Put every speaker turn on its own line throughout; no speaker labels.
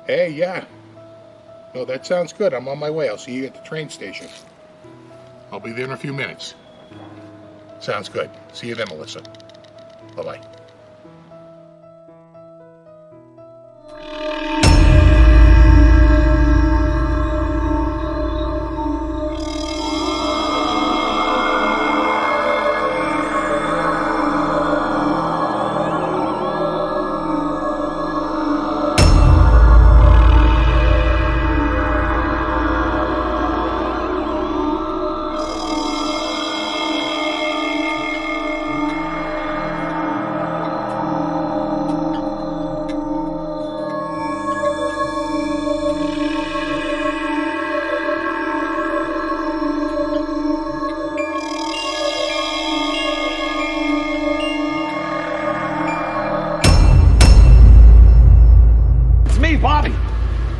Hey, yeah. No, that sounds good. I'm on my way. I'll see you at the train station. I'll be there in a few minutes. Sounds good. See you then, Melissa. Bye-bye.
Bobby,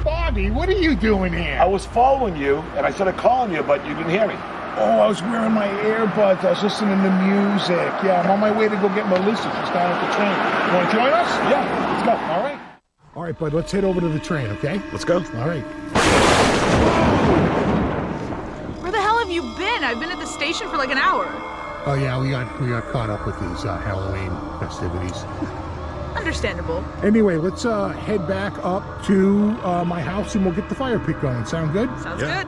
Bobby, what are you doing here?
I was following you, and I started calling you, but you didn't hear me.
Oh, I was wearing my earbuds. I was listening to music. Yeah, I'm on my way to go get Melissa. She's down at the train. You want to join us?
Yeah, let's go.
All right. All right, bud, let's head over to the train, okay?
Let's go.
All right.
Where the hell have you been? I've been at the station for like an hour.
Oh, yeah, we got caught up with these Halloween festivities.
Understandable.
Anyway, let's head back up to my house and we'll get the fire pit going. Sound good?
Sounds good.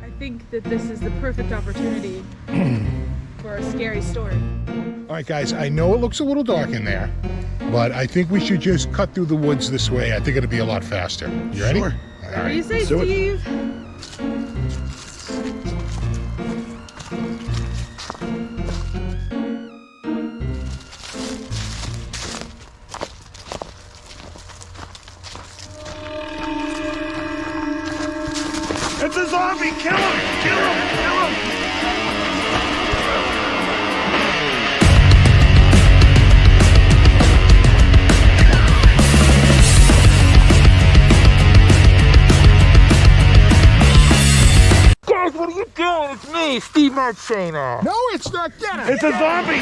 I think that this is the perfect opportunity for a scary story.
All right, guys, I know it looks a little dark in there, but I think we should just cut through the woods this way. I think it'll be a lot faster. You ready?
Sure.
All
What do you
right.
say, Steve?
It's a zombie! Kill him! Kill him! Kill him!
Guys, what are you doing? It's me, Steve Marchena.
No, it's not. Get it.
It's a zombie!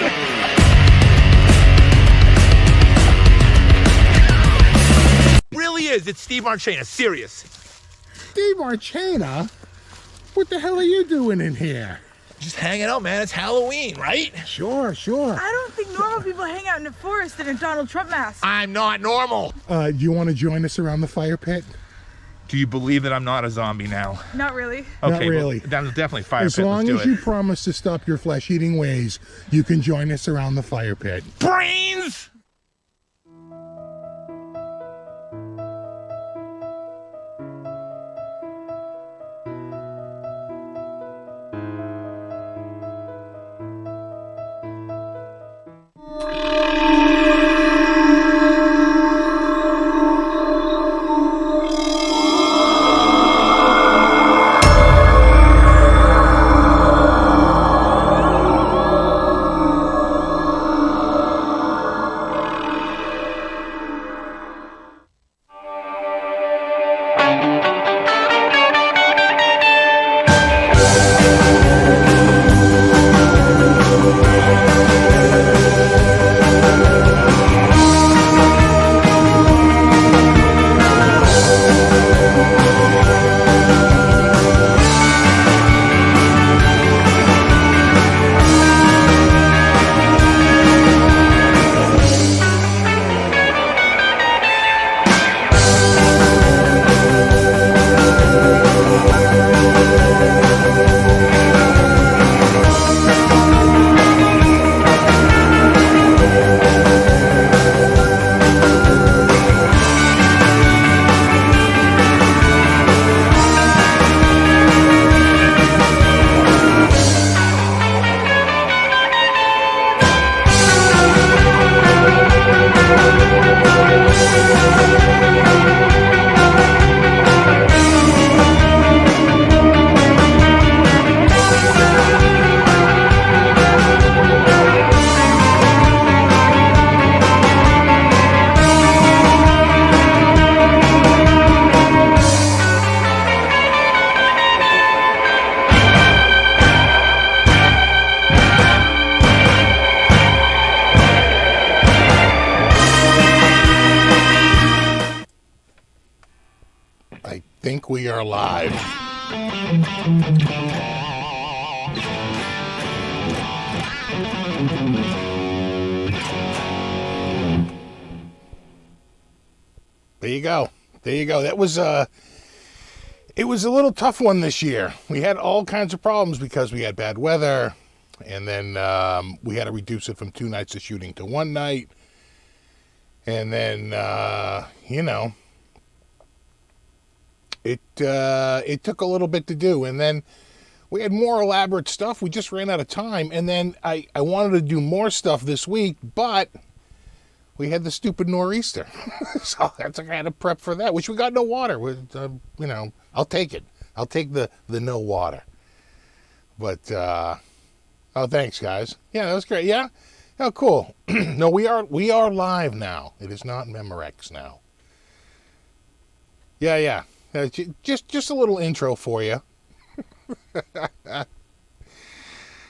Really is. It's Steve Marchena. Serious.
Steve Marchena? What the hell are you doing in here?
Just hanging out, man. It's Halloween, right?
Sure.
I don't think normal people hang out in a forest in a Donald Trump mask.
I'm not normal.
Do you want to join us around the fire pit?
Do you believe that I'm not a zombie now?
Not really.
Okay,
Not really.
Well, that's definitely fire
As
pit.
long
Let's do
as you
it.
promise to stop your flesh-eating ways, you can join us around the fire pit.
Brains!
think we are live. There you go. There you go. That was it was a little tough one this year. We had all kinds of problems because we had bad weather, and then we had to reduce it from 2 nights of shooting to 1 night. And then it took a little bit to do, and then we had more elaborate stuff. We just ran out of time, and then I wanted to do more stuff this week, but we had the stupid nor'easter. So that's like I had to prep for that, which we got no water. I'll take it. I'll take the no water. But, thanks, guys. Yeah, that was great. Yeah? Oh, cool. No, we are live now. It is not Memorex now. Yeah. Just a little intro for you.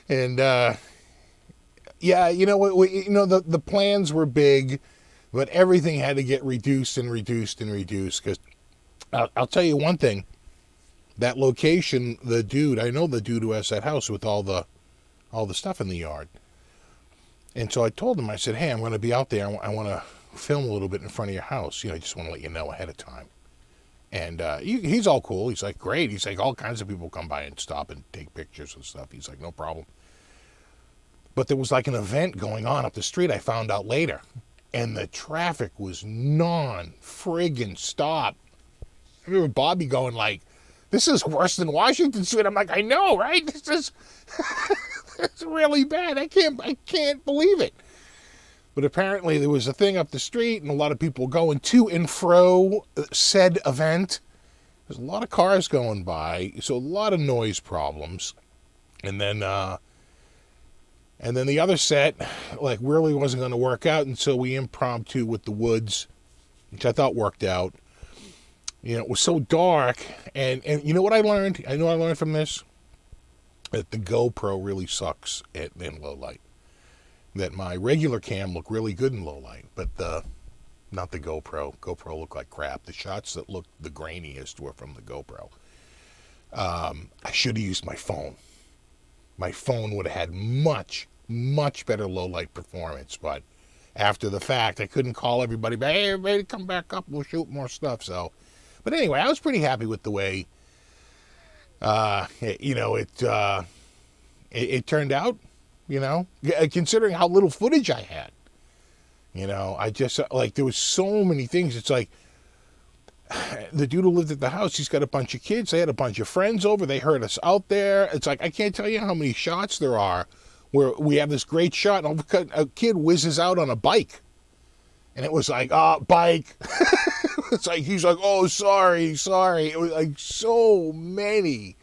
And, the plans were big, but everything had to get reduced, because I'll tell you one thing. That location, I know the dude who has that house with all the stuff in the yard. And so I told him, I said, hey, I'm going to be out there. I want to film a little bit in front of your house. I just want to let you know ahead of time. And he's all cool. He's like, great. He's like, all kinds of people come by and stop and take pictures and stuff. He's like, no problem. But there was like an event going on up the street, I found out later. And the traffic was non-friggin' stop. I remember Bobby going like, this is worse than Washington Street. I'm like, I know, right? This is it's really bad. I can't believe it. But apparently there was a thing up the street and a lot of people going to and fro said event. There's a lot of cars going by, so a lot of noise problems. And then the other set, like, really wasn't going to work out, and so we impromptu with the woods, which I thought worked out. It was so dark, and you know what I learned? I learned from this that the GoPro really sucks in low light. That my regular cam looked really good in low light, but not the GoPro. GoPro looked like crap. The shots that looked the grainiest were from the GoPro. I should have used my phone. My phone would have had much, much better low light performance, but after the fact, I couldn't call everybody back. Hey, everybody, come back up. We'll shoot more stuff. So, but anyway, I was pretty happy with the way, it turned out. Considering how little footage I had. I just, there was so many things. It's like, the dude who lived at the house, he's got a bunch of kids. They had a bunch of friends over. They heard us out there. It's like, I can't tell you how many shots there are where we have this great shot and a kid whizzes out on a bike. And it was like, bike. It's like, he's like, oh, sorry. It was like so many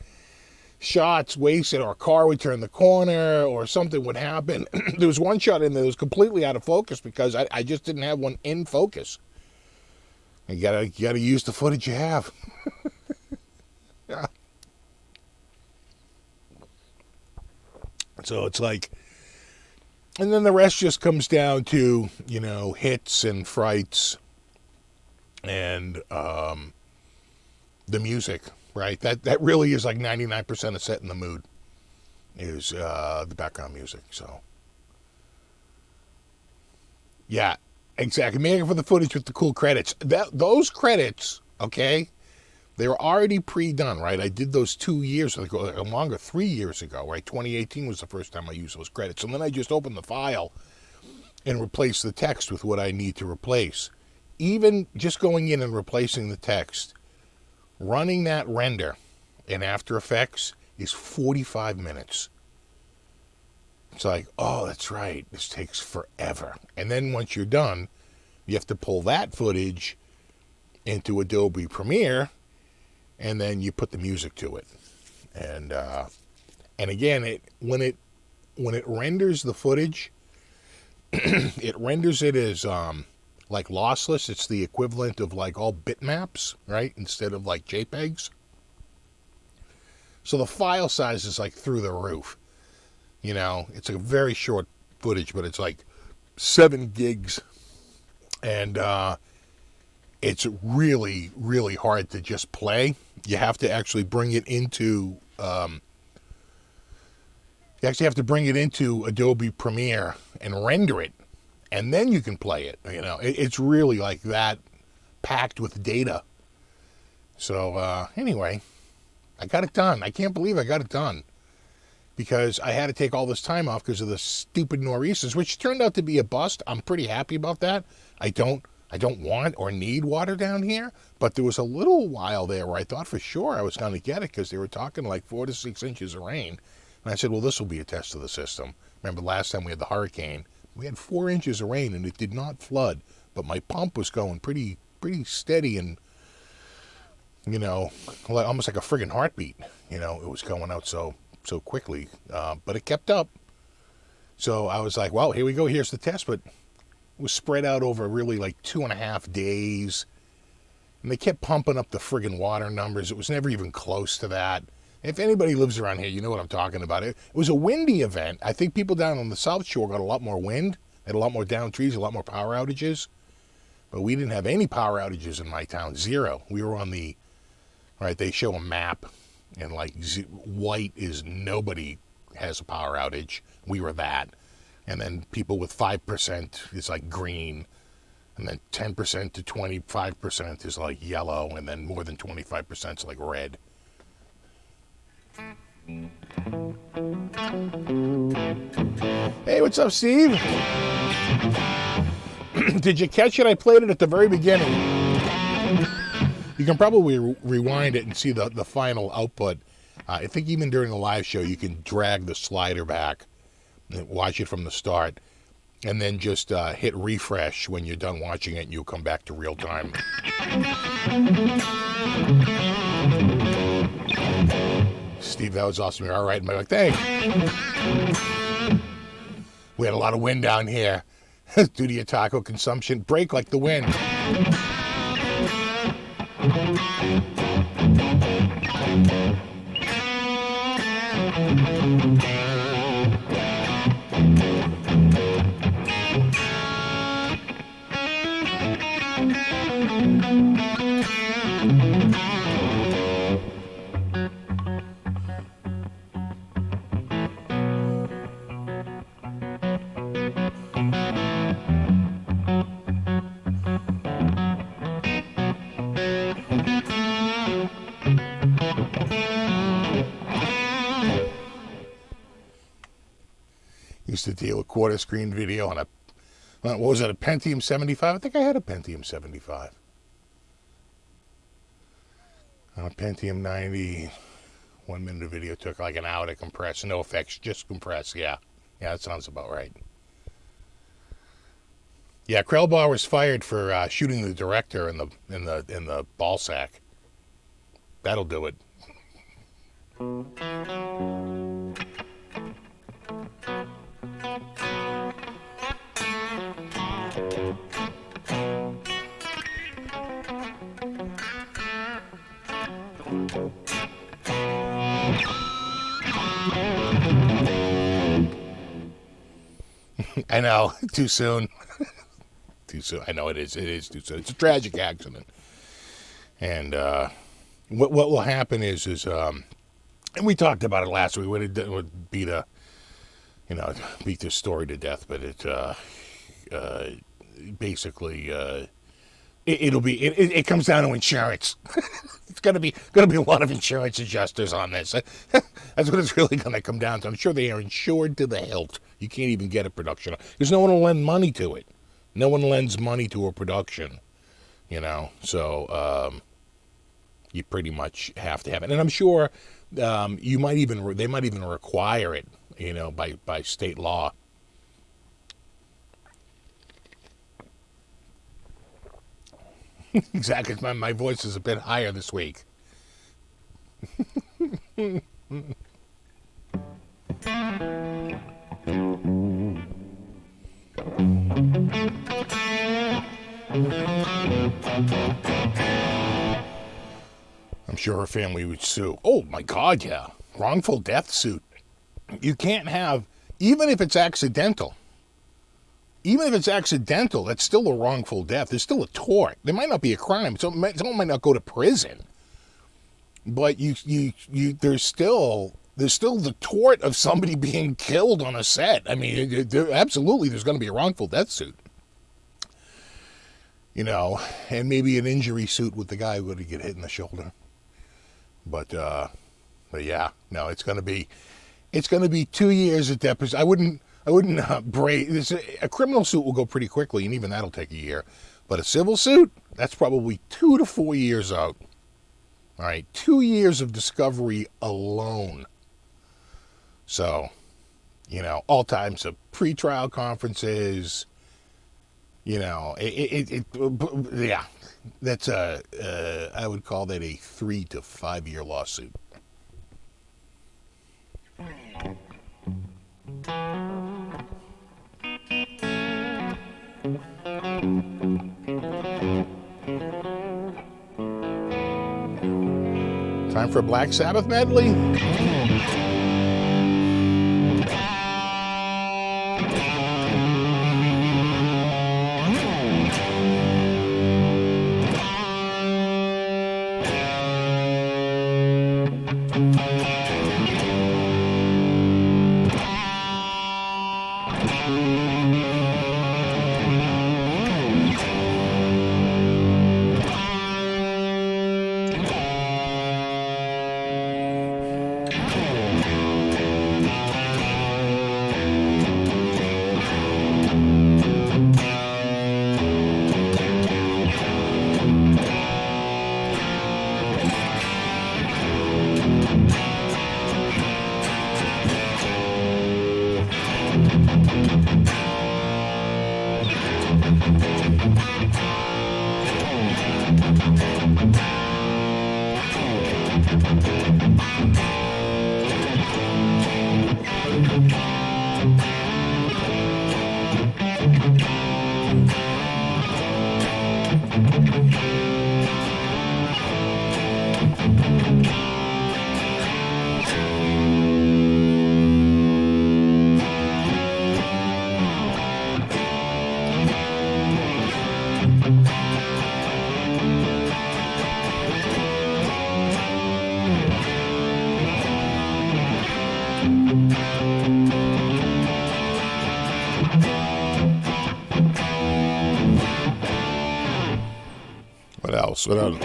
shots wasted, or a car would turn the corner, or something would happen. There was one shot in there that was completely out of focus because I just didn't have one in focus. You gotta use the footage you have. Yeah. So it's like, and then the rest just comes down to, hits and frights and the music. Right, that really is like 99% of setting the mood is the background music. So, yeah, exactly. Making for the footage with the cool credits. Those credits, okay, they were already pre-done, right? I did those 2 years ago, longer, 3 years ago, right? 2018 was the first time I used those credits, and then I just opened the file and replaced the text with what I need to replace. Even just going in and replacing the text. Running that render in After Effects is 45 minutes. It's like, oh, that's right. This takes forever. And then once you're done, you have to pull that footage into Adobe Premiere, and then you put the music to it. And again, when it renders the footage, it renders it as like lossless. It's the equivalent of like all bitmaps, right? Instead of like JPEGs. So the file size is like through the roof. It's a very short footage, but it's like 7 gigs. And it's really, really hard to just play. You have to actually bring it into Adobe Premiere and render it, and then you can play it. It's really like that, packed with data. So anyway, I got it done. I can't believe I got it done, because I had to take all this time off because of the stupid nor'easters, which turned out to be a bust. I'm pretty happy about that. I don't want or need water down here, but there was a little while there where I thought for sure I was going to get it, because they were talking like 4 to 6 inches of rain. And I said, well, this will be a test of the system. Remember last time we had the hurricane, we had 4 inches of rain and it did not flood, but my pump was going pretty steady, and almost like a friggin' heartbeat. It was going out so quickly, but it kept up. So I was like, well, here we go. Here's the test, but it was spread out over really like 2.5 days, and they kept pumping up the friggin' water numbers. It was never even close to that. If anybody lives around here, you know what I'm talking about. It was a windy event. I think people down on the South Shore got a lot more wind, had a lot more downed trees, a lot more power outages. But we didn't have any power outages in my town. Zero. We were on the, right, they show a map, and like white is nobody has a power outage. We were that. And then people with 5% is like green. And then 10% to 25% is like yellow. And then more than 25% is like red. Hey, what's up, Steve? Did you catch it? I played it at the very beginning. You can probably rewind it and see the final output. I think even during the live show, you can drag the slider back and watch it from the start, and then just hit refresh when you're done watching it, and you'll come back to real time. Steve, that was awesome. You're all right. I'm like, thanks. We had a lot of wind down here due to your taco consumption. Break like the wind. Used to deal with quarter screen video on what was it, a Pentium 75? I think I had a Pentium 75. On a Pentium 90, 1 minute of video took like an hour to compress. No effects, just compress. Yeah, that sounds about right. Yeah, Krellbar was fired for shooting the director in the ball sack. That'll do it. I know, too soon. Too soon. I know it is too soon. It's a tragic accident. And what will happen is and we talked about it last week. It would beat this story to death, but it basically it comes down to insurance. It's gonna be a lot of insurance adjusters on this. That's what it's really gonna come down to. I'm sure they are insured to the hilt. You can't even get a production because no one will lend money to it. No one lends money to a production, So you pretty much have to have it, and I'm sure they might even require it, by state law. Exactly. My voice is a bit higher this week. I'm sure her family would sue. Oh my God, yeah. Wrongful death suit. You can't have, even if it's accidental, even if it's accidental, that's still a wrongful death. There's still a tort. There might not be a crime. Someone might not go to prison, but there's still the tort of somebody being killed on a set. I mean, absolutely, there's going to be a wrongful death suit. You know, and maybe an injury suit with the guy who would get hit in the shoulder. But yeah, no, it's going to be 2 years of deposition. I wouldn't brave. A criminal suit will go pretty quickly, and even that'll take a year. But a civil suit, that's probably 2 to 4 years out. All right, 2 years of discovery alone. So, you know, all times of pretrial conferences. You know, yeah, that's I would call that a 3 to 5 year lawsuit. Time for a Black Sabbath medley. What else? What else?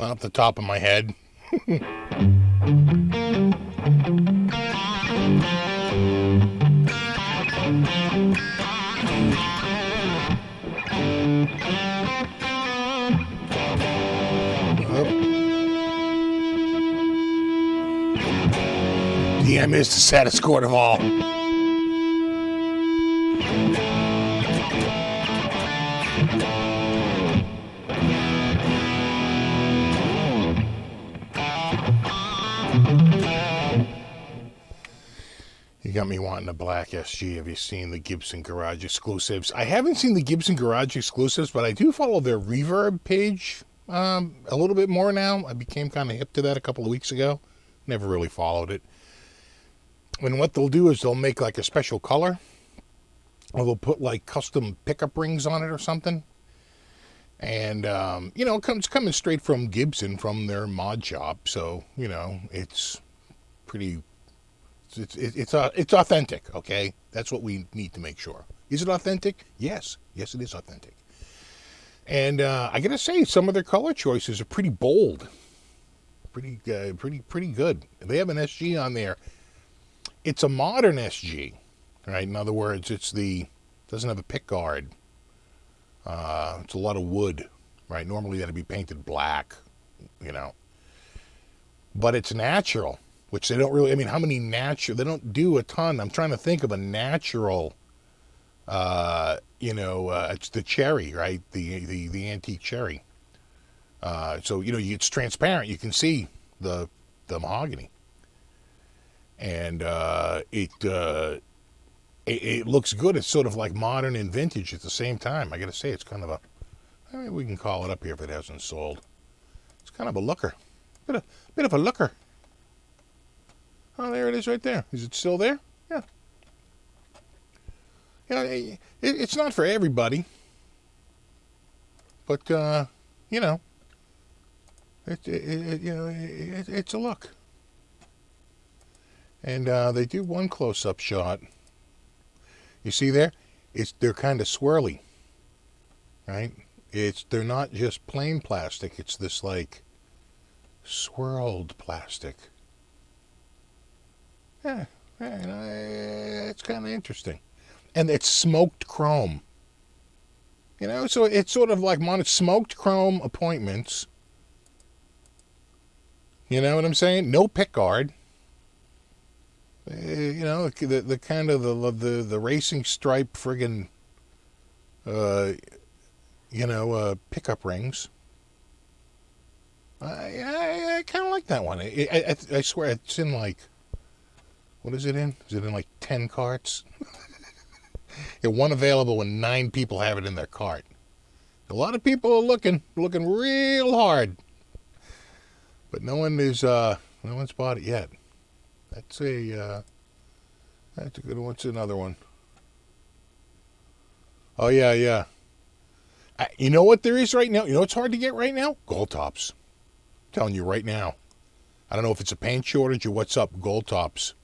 Off the top of my head. DM is the saddest chord of all. You got me wanting a black SG. Have you seen the Gibson Garage exclusives? I haven't seen the Gibson Garage exclusives, but I do follow their Reverb page a little bit more now. I became kind of hip to that a couple of weeks ago. Never really followed it. And what they'll do is they'll make like a special color, or they'll put like custom pickup rings on it or something. And, you know, it's coming straight from Gibson, from their mod shop. So, you know, it's pretty... It's authentic, okay? That's what we need to make sure. Is it authentic? Yes. Yes, it is authentic. And I gotta say, some of their color choices are pretty bold. Pretty good. They have an SG on there. It's a modern SG, right? In other words, it's the Doesn't have a pick guard. It's a lot of wood, right? Normally that'd be painted black, you know. But it's natural, which they don't really, I mean, how many natural, they don't do a ton. I'm trying to think of a natural, it's the cherry, right? The antique cherry. So, it's transparent. You can see the mahogany. And it looks good. It's sort of like modern and vintage at the same time. I got to say, it's kind of we can call it up here if it hasn't sold. It's kind of a looker. Bit of a looker. Oh, there it is right there. Is it still there? Yeah. It's not for everybody. But, it's a look. And they do one close-up shot. You see there? They're kind of swirly, right? They're not just plain plastic. It's this like swirled plastic. Yeah, it's kind of interesting, and it's smoked chrome. So it's sort of like smoked chrome appointments. You know what I'm saying? No pick guard. The kind of the racing stripe friggin' pickup rings. I kind of like that one. I swear it's in like, what is it in? Is it in like 10 carts? One available when 9 people have it in their cart. A lot of people are looking real hard, but no one's bought it yet. That's a good one. What's another one? Oh, yeah. You know what there is right now? You know what's hard to get right now? Gold tops. I'm telling you right now. I don't know if it's a paint shortage or what's up. Gold tops.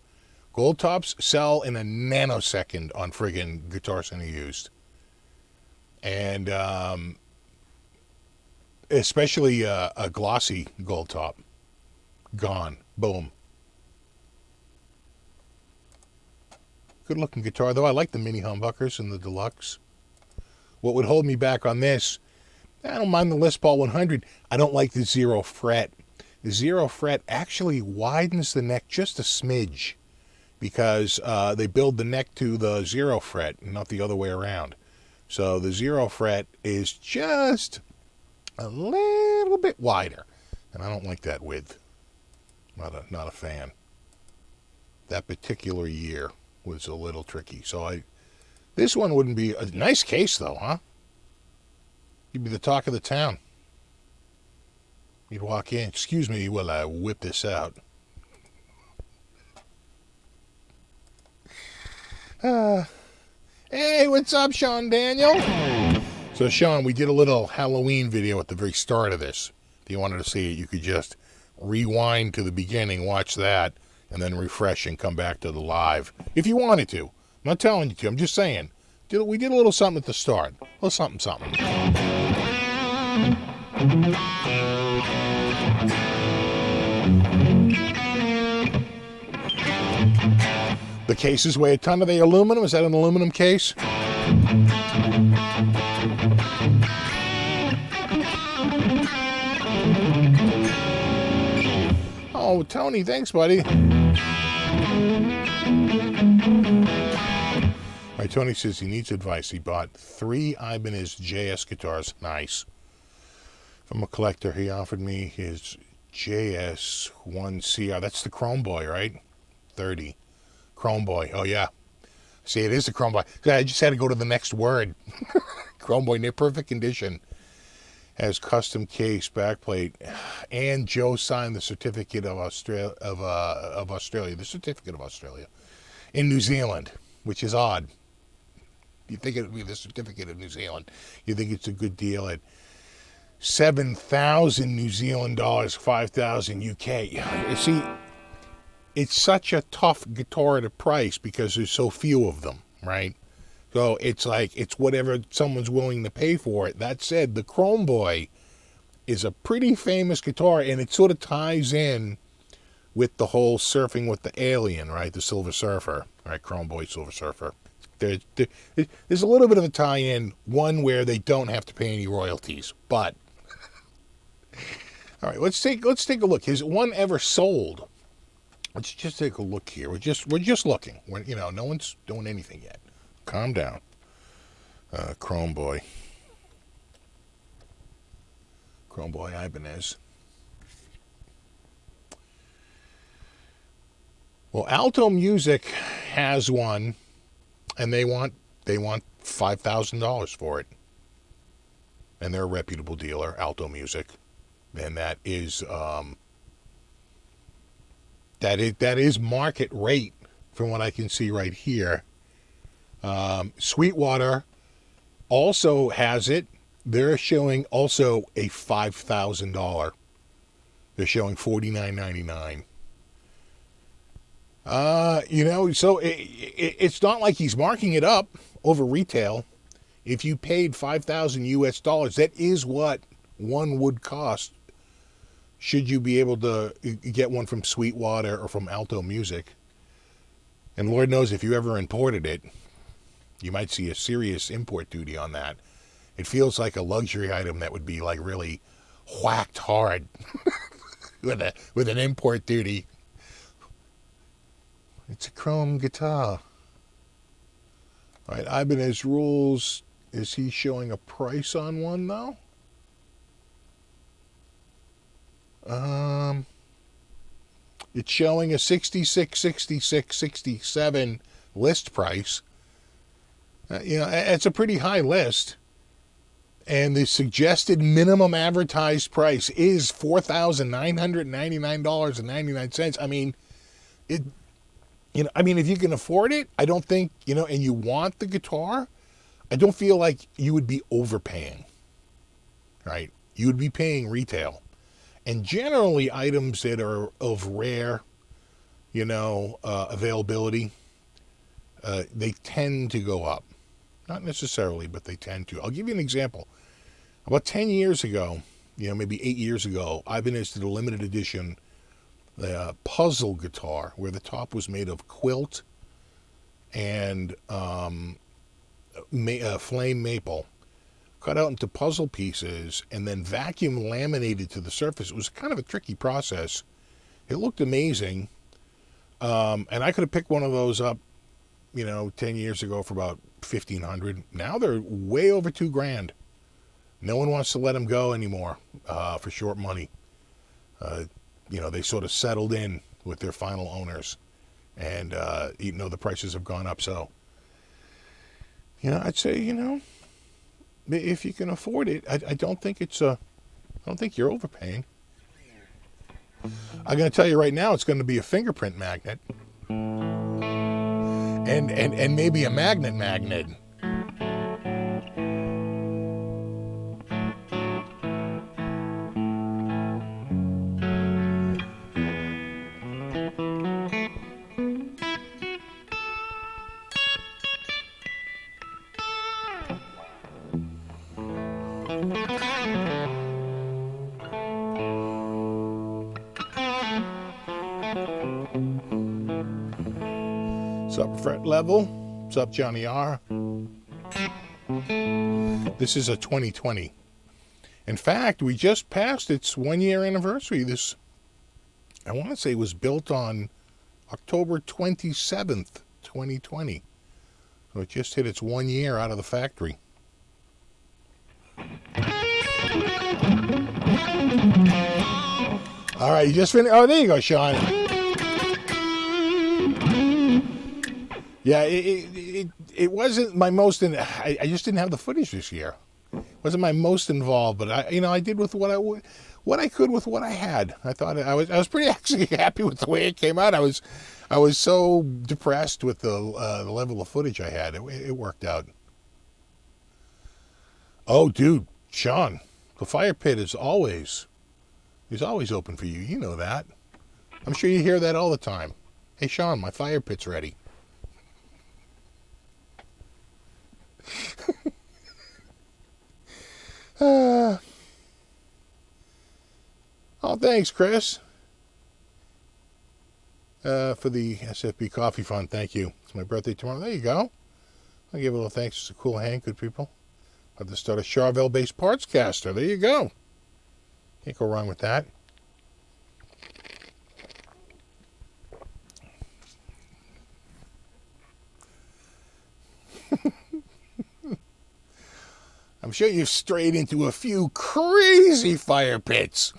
Gold tops sell in a nanosecond on friggin' Guitar Center Used. And especially a glossy gold top. Gone. Boom. Good looking guitar, though. I like the mini humbuckers and the deluxe. What would hold me back on this, I don't mind the Les Paul 100. I don't like the zero fret. The zero fret actually widens the neck just a smidge because they build the neck to the zero fret, not the other way around. So the zero fret is just a little bit wider, and I don't like that width. Not a fan. That particular year was a little tricky. So this one wouldn't be a nice case though, huh? You'd be the talk of the town. You'd walk in, excuse me while I whip this out. Hey, what's up, Sean Daniel? So Sean, we did a little Halloween video at the very start of this. If you wanted to see it, you could just rewind to the beginning, watch that, and then refresh and come back to the live. If you wanted to. I'm not telling you to. I'm just saying. We did a little something at the start. A little something. The cases weigh a ton. Are they aluminum? Is that an aluminum case? Oh, Tony, thanks, buddy. All right, Tony says he needs advice. He bought 3 Ibanez JS guitars. Nice. From a collector, he offered me his JS1CR. That's the Chrome Boy, right? 30. Chrome Boy. Oh, yeah. See, it is the Chrome Boy. I just had to go to the next word. Chrome Boy, near perfect condition. Has custom case, backplate, and Joe signed the certificate of Australia. The certificate of Australia in New Zealand, which is odd. You think it would be the certificate of New Zealand? You think it's a good deal at 7,000 New Zealand dollars, 5,000 UK. You see, it's such a tough guitar to price because there's so few of them, right? So it's like, it's whatever someone's willing to pay for it. That said, the Chrome Boy is a pretty famous guitar, and it sort of ties in with the whole surfing with the alien, right? The Silver Surfer, right? Chrome Boy, Silver Surfer. There's a little bit of a tie-in, one where they don't have to pay any royalties. But all right, let's take a look. Has one ever sold? Let's just take a look here. We're just looking. No one's doing anything yet. Calm down, Chrome Boy Ibanez. Well, Alto Music has one, and they want $5,000 for it, and they're a reputable dealer, Alto Music, and that is market rate from what I can see right here. Sweetwater also has it. They're showing also a $5,000. They're showing $49.99. So it's not like he's marking it up over retail. If you paid 5,000 US dollars, that is what one would cost should you be able to get one from Sweetwater or from Alto Music. And Lord knows if you ever imported it, you might see a serious import duty on that. It feels like a luxury item that would be like really whacked hard with an import duty. It's a chrome guitar. All right, Ibanez Rules. Is he showing a price on one, though? It's showing a 66, 66, 67 list price. It's a pretty high list. And the suggested minimum advertised price is $4,999.99. I mean, if you can afford it, I don't think, and you want the guitar, I don't feel like you would be overpaying, right? You would be paying retail. And generally, items that are of rare, availability, they tend to go up. Not necessarily, but they tend to. I'll give you an example. About 10 years ago, maybe 8 years ago, Ibanez did a limited edition puzzle guitar where the top was made of quilt and flame maple, cut out into puzzle pieces and then vacuum laminated to the surface. It was kind of a tricky process. It looked amazing, and I could have picked one of those up 10 years ago for about $1,500. Now they're way over $2,000. No one wants to let them go anymore for short money. They sort of settled in with their final owners, and even though the prices have gone up, so I'd say if you can afford it, I don't think I don't think you're overpaying. I'm going to tell you right now, it's going to be a fingerprint magnet, and maybe a magnet. Sup, fret level. Sup, Johnny R. This is a 2020. In fact, we just passed its 1-year anniversary. This, I want to say, was built on October 27th, 2020. So it just hit its 1 year out of the factory. All right, you just finished. Oh, there you go, Sean. Yeah, it wasn't my most. I just didn't have the footage this year. It wasn't my most involved, but I did with what I could with what I had. I thought I was pretty actually happy with the way it came out. I was so depressed with the level of footage I had. It worked out. Oh, dude, Sean, the fire pit is always open for you. You know that. I'm sure you hear that all the time. Hey, Sean, my fire pit's ready. Oh, thanks, Chris, for the SFB Coffee Fund. Thank you. It's my birthday tomorrow. There you go. I'll give a little thanks to Cool Hank, good people. About to start a Charvel-based parts caster. There you go. Can't go wrong with that. I'm sure you've strayed into a few crazy fire pits.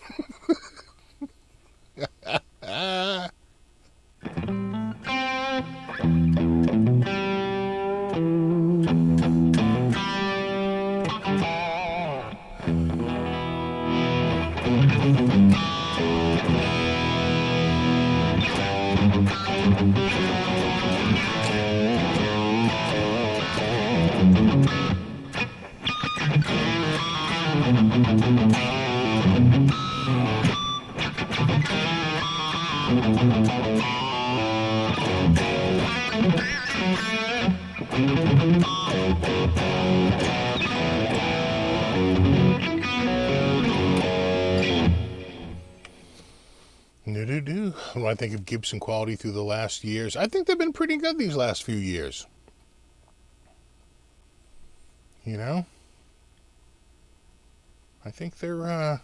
When I think of Gibson quality through the last years, I think they've been pretty good these last few years. You know? I think they're, I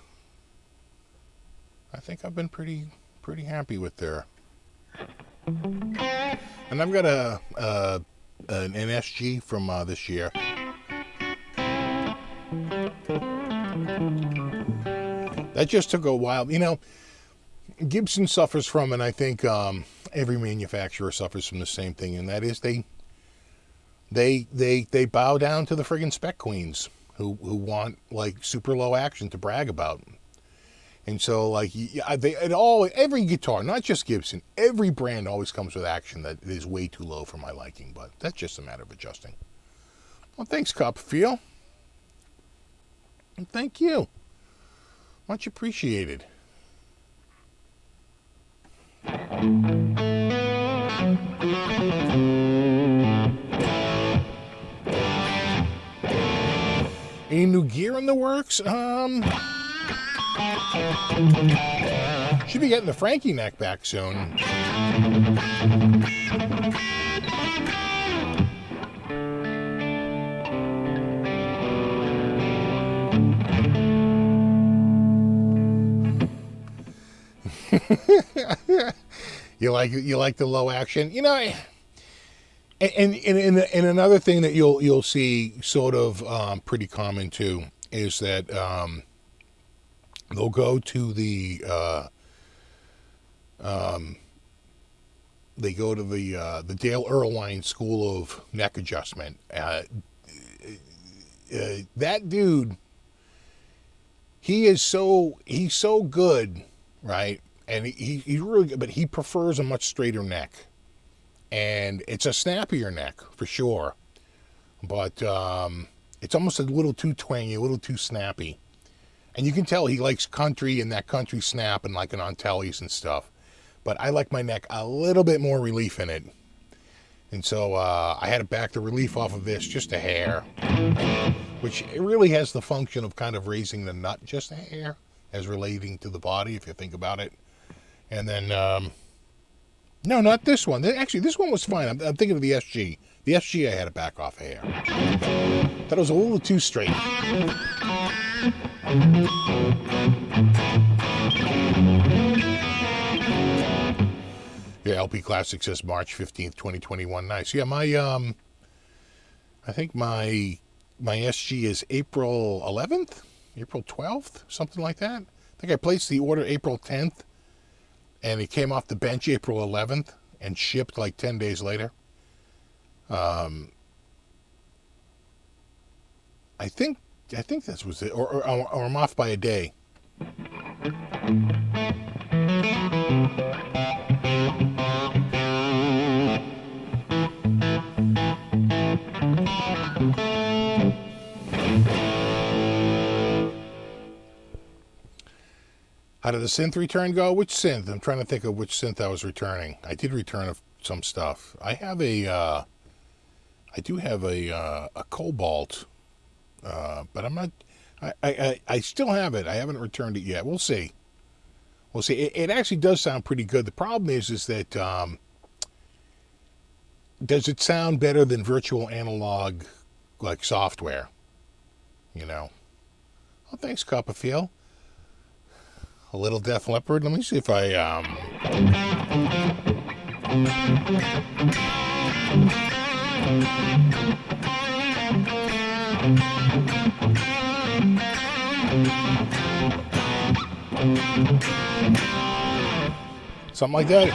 think I've been pretty happy with their... And I've got an SG from this year. That just took a while. You know, Gibson suffers from, and I think every manufacturer suffers from the same thing, and that is they bow down to the friggin' spec queens who want like super low action to brag about. And so, like, every guitar, not just Gibson, every brand always comes with action that is way too low for my liking, but that's just a matter of adjusting. Well, thanks, Copperfield. And thank you. Much appreciated. Any new gear in the works? Should be getting the Frankie neck back soon. You like the low action, you know. And another thing that you'll see sort of pretty common too is that they'll go to the Dale Earlwine School of Neck Adjustment. That dude, he's so good, right? And he's really good, but he prefers a much straighter neck. And it's a snappier neck, for sure. But it's almost a little too twangy, a little too snappy. And you can tell he likes country and that country snap and like an on tellies and stuff. But I like my neck a little bit more relief in it. And so I had to back the relief off of this just a hair. Which it really has the function of kind of raising the nut just a hair as relating to the body, if you think about it. And then, no, not this one. Actually, this one was fine. I'm thinking of the SG. The SG I had to back off a hair. Thought it was a little too straight. Yeah, LP Classic says March 15th, 2021. Nice. Yeah, I think my SG is April 11th? April 12th? Something like that. I think I placed the order April 10th. And it came off the bench April 11th and shipped like 10 days later. I think that was it. Or I'm off by a day. How did the synth return go? Which synth? I'm trying to think of which synth I was returning. I did return some stuff. I do have a Cobalt, but I'm not. I still have it. I haven't returned it yet. We'll see. It actually does sound pretty good. The problem is that does it sound better than virtual analog, like software? You know. Oh, thanks, Copperfield. A little Def Leppard. Let me see if I something like that.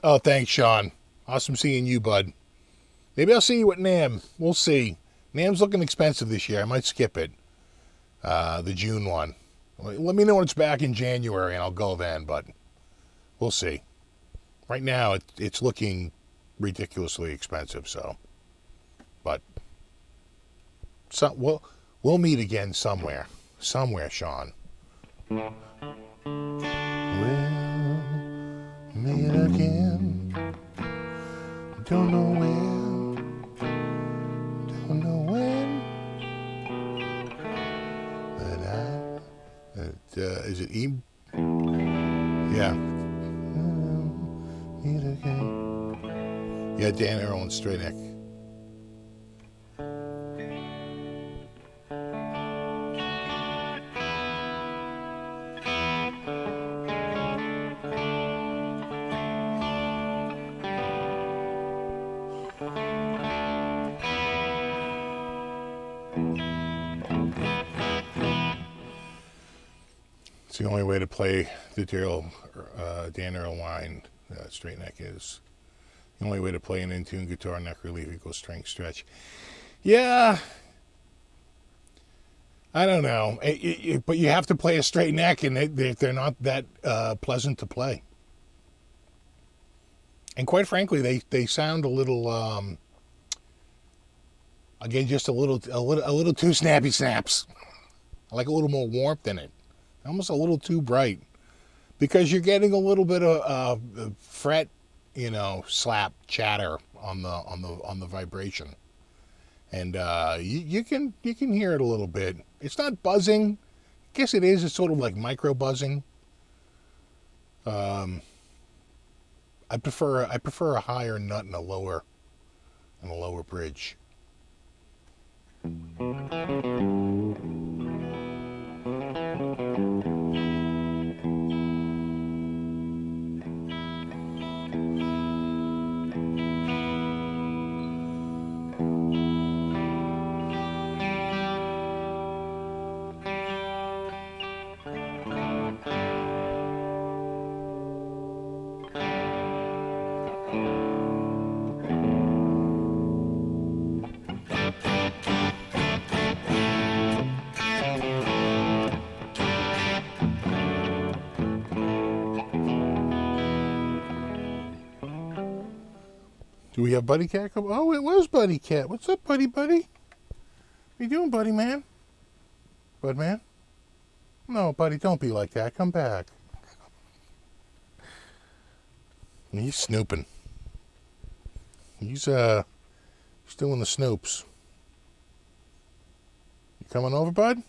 Oh, thanks, Sean. Awesome seeing you, bud. Maybe I'll see you at NAMM. We'll see. NAMM's looking expensive this year. I might skip it. The June one. Let me know when it's back in January, and I'll go then, but we'll see. Right now, it's looking ridiculously expensive, so. But we'll meet again somewhere. Somewhere, Sean. We'll meet again. Don't know when. Don't know when. But is it E? Yeah. Meet again. Yeah, Dan Earl and Straight Neck. It's the only way to play the Dan Earl line, Straight Neck is. The only way to play an in-tune guitar neck relief equals strength stretch. Yeah. I don't know. But you have to play a straight neck, and they're not that pleasant to play. And quite frankly, they sound a little, again, just a little too snappy snaps. I like a little more warmth in it. Almost a little too bright, because you're getting a little bit of fret, slap chatter on the vibration, and you can hear it a little bit. It's not buzzing. I guess it is. It's sort of like micro buzzing. I prefer a higher nut and a lower bridge. Do we have Buddy Cat come? Oh, it was Buddy Cat. What's up, Buddy? What are you doing, Buddy man? Bud man? No, Buddy, don't be like that. Come back. He's snooping. He's doing the snoops. You coming over, Bud?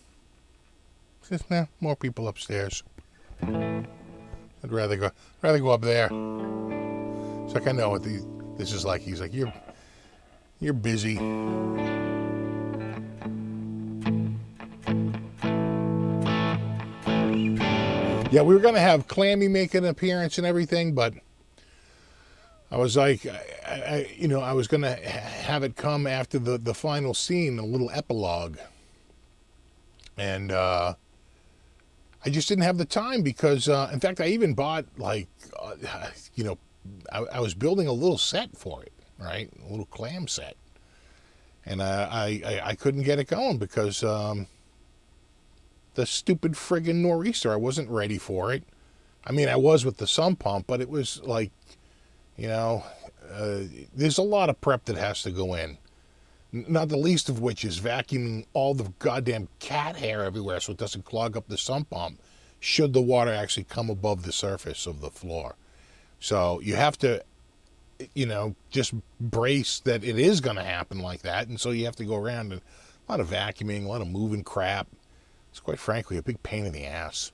Says, nah, more people upstairs. I'd rather go up there. It's like, I know what this is like. He's like, you're busy. Yeah, we were gonna have Clammy make an appearance and everything, but I was like, I was gonna have it come after the final scene, a little epilogue, and I just didn't have the time because, in fact, I even bought I was building a little set for it, right? A little clam set. And I couldn't get it going because the stupid friggin' nor'easter, I wasn't ready for it. I mean, I was with the sump pump, but it was like, there's a lot of prep that has to go in. Not the least of which is vacuuming all the goddamn cat hair everywhere so it doesn't clog up the sump pump. should the water actually come above the surface of the floor. So you have to, just brace that it is going to happen like that. And so you have to go around and a lot of vacuuming, a lot of moving crap. It's quite frankly a big pain in the ass.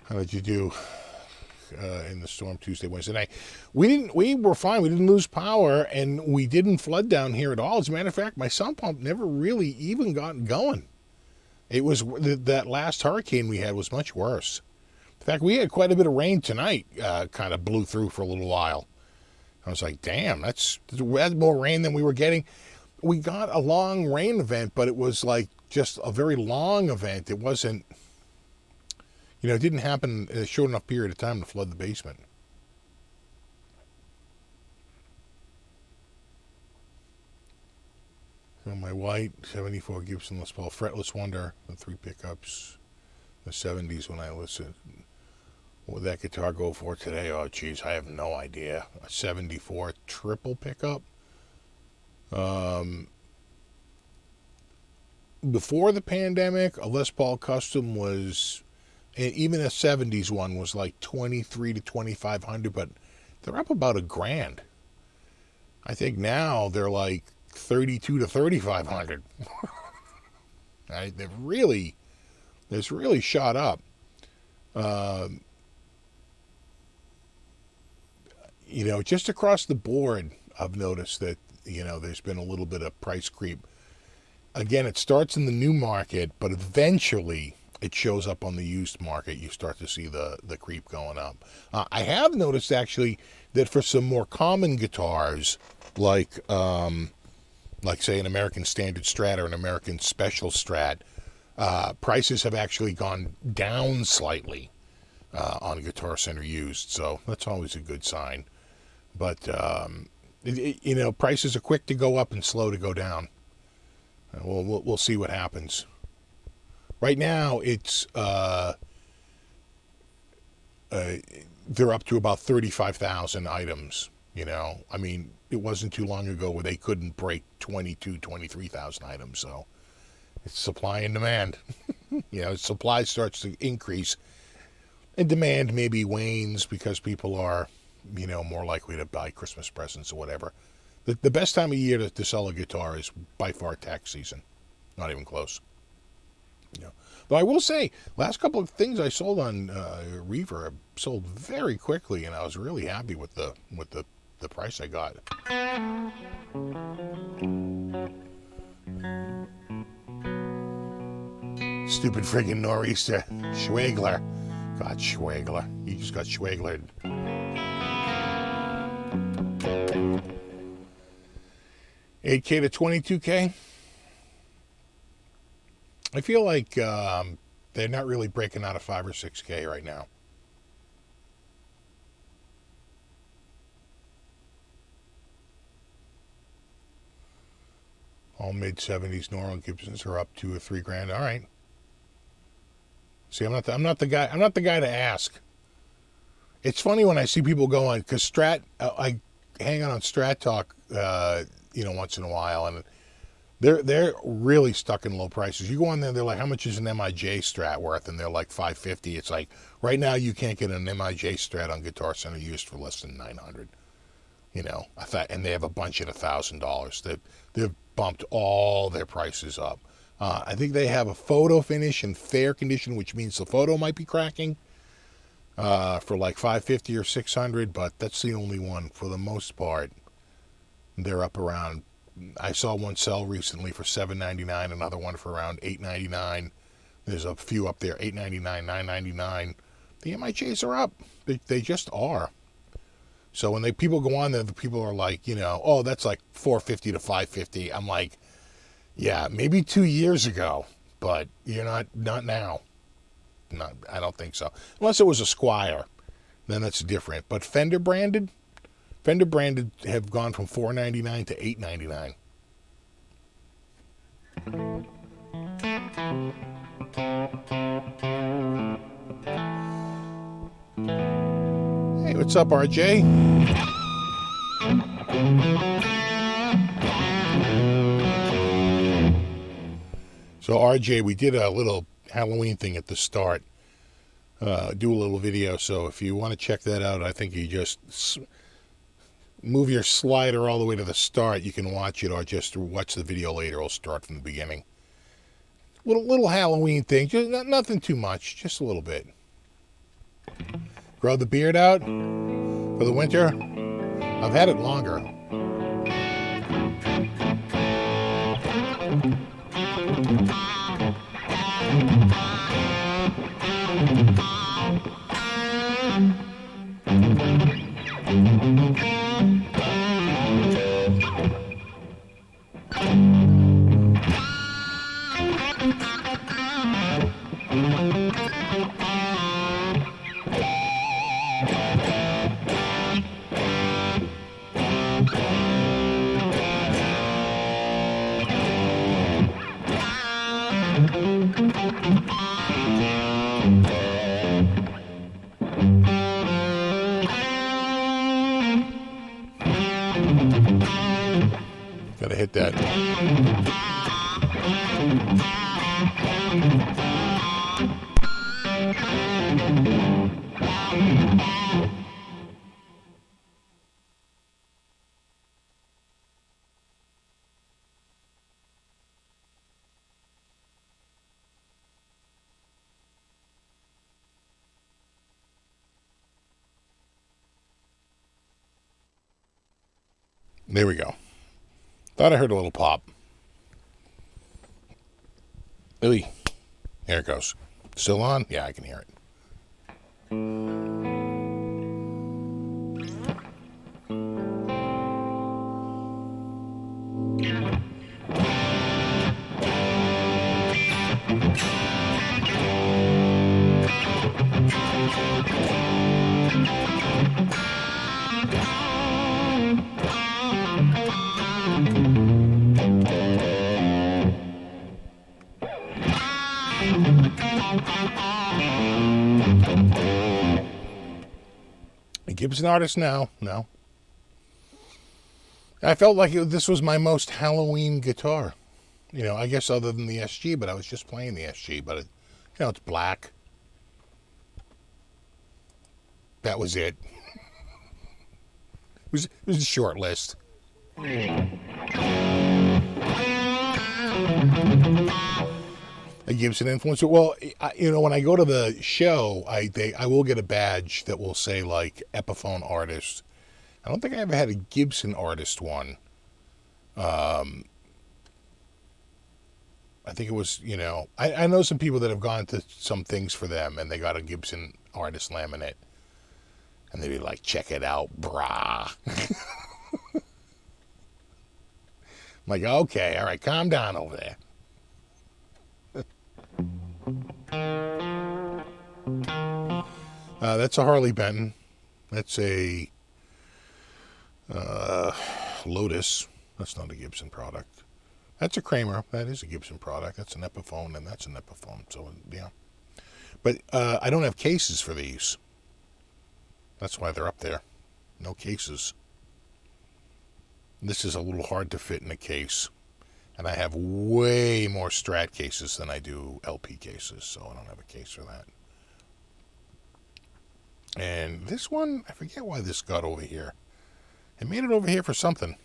How did you do in the storm Tuesday, Wednesday night? We were fine. We didn't lose power, and we didn't flood down here at all. As a matter of fact, my sump pump never really even got going. It was that last hurricane we had was much worse. In fact, we had quite a bit of rain tonight. Kind of blew through for a little while. I was like, damn, that's more rain than we were getting. We got a long rain event, but it was like just a very long event. It wasn't, it didn't happen in a short enough period of time to flood the basement. So my white 74 Gibson Les Paul Fretless Wonder, the 3 pickups, the 70s when I listened. What would that guitar go for today? Oh, geez, I have no idea. A 74 triple pickup. Before the pandemic, a Les Paul Custom was, even a 70s one was like 23 to 2,500, but they're up about $1,000. I think now they're like 32 to 3,500. Right? It's really shot up. Just across the board, I've noticed that, there's been a little bit of price creep. Again, it starts in the new market, but eventually it shows up on the used market. You start to see the creep going up. I have noticed, actually, that for some more common guitars, like say, an American Standard Strat or an American Special Strat, prices have actually gone down slightly on Guitar Center used. So that's always a good sign. But, prices are quick to go up and slow to go down. We'll see what happens. Right now, it's they're up to about 35,000 items. I mean, it wasn't too long ago where they couldn't break 23,000 items. So it's supply and demand. Supply starts to increase, and demand maybe wanes because people are, more likely to buy Christmas presents or whatever. The best time of year to sell a guitar is by far tax season. Not even close. But I will say, last couple of things I sold on Reverb sold very quickly, and I was really happy with the price I got. Stupid friggin' nor'easter. Schwagler. God, Schwagler. He just got Schwaglered. $8K to $22K. I feel like they're not really breaking out of $5 or $6K right now. All mid-70s Normal Gibsons are up $2 or $3,000. All right. See, I'm not the guy. I'm not the guy to ask. It's funny when I see people go on, because Strat. I hang on Strat Talk, once in a while, and they're really stuck in low prices. You go on there, they're like, how much is an MIJ Strat worth? And they're like $550. It's like, right now you can't get an MIJ Strat on Guitar Center used for less than $900. And they have a bunch at $1,000. They've bumped all their prices up. I think they have a photo finish in fair condition, which means the photo might be cracking, for like $550 or $600, but that's the only one. For the most part, they're up around. I saw one sell recently for $7.99, another one for around $8.99. There's a few up there, $8.99, $9.99. The MIJs are up. They just are. So when people go on there, the people are like, oh, that's like $450 to $550. I'm like, yeah, maybe 2 years ago, but you're not now. I don't think so. Unless it was a Squire, then that's different. But Fender branded have gone from $4.99 to $8.99. Hey, what's up, RJ? So RJ, we did a little Halloween thing at the start. Do a little video. So if you want to check that out, I think you just move your slider all the way to the start. You can watch it, or just watch the video later. It'll start from the beginning. Little Halloween thing. Just nothing too much. Just a little bit. Grow the beard out for the winter. I've had it longer. Gotta hit that. There we go. Thought I heard a little pop. Ooh. There it goes. Still on? Yeah, I can hear it. A Gibson artist now? No. I felt like this was my most Halloween guitar. You know, I guess other than the SG, but I was just playing the SG. But, it's black. That was it. It was a short list. A Gibson influencer. Well, when I go to the show, I will get a badge that will say like Epiphone artist. I don't think I ever had a Gibson artist one. I think it was, I know some people that have gone to some things for them and they got a Gibson artist laminate. And they'd be like, check it out, brah. I'm like, okay, all right, calm down over there. That's a Harley Benton. That's a Lotus. That's not a Gibson product. That's a Kramer. That is a Gibson product. That's an Epiphone, and that's an Epiphone. So, yeah. But I don't have cases for these. That's why they're up there. No cases. This is a little hard to fit in a case. And I have way more Strat cases than I do LP cases, so I don't have a case for that. And this one, I forget why this got over here. It made it over here for something.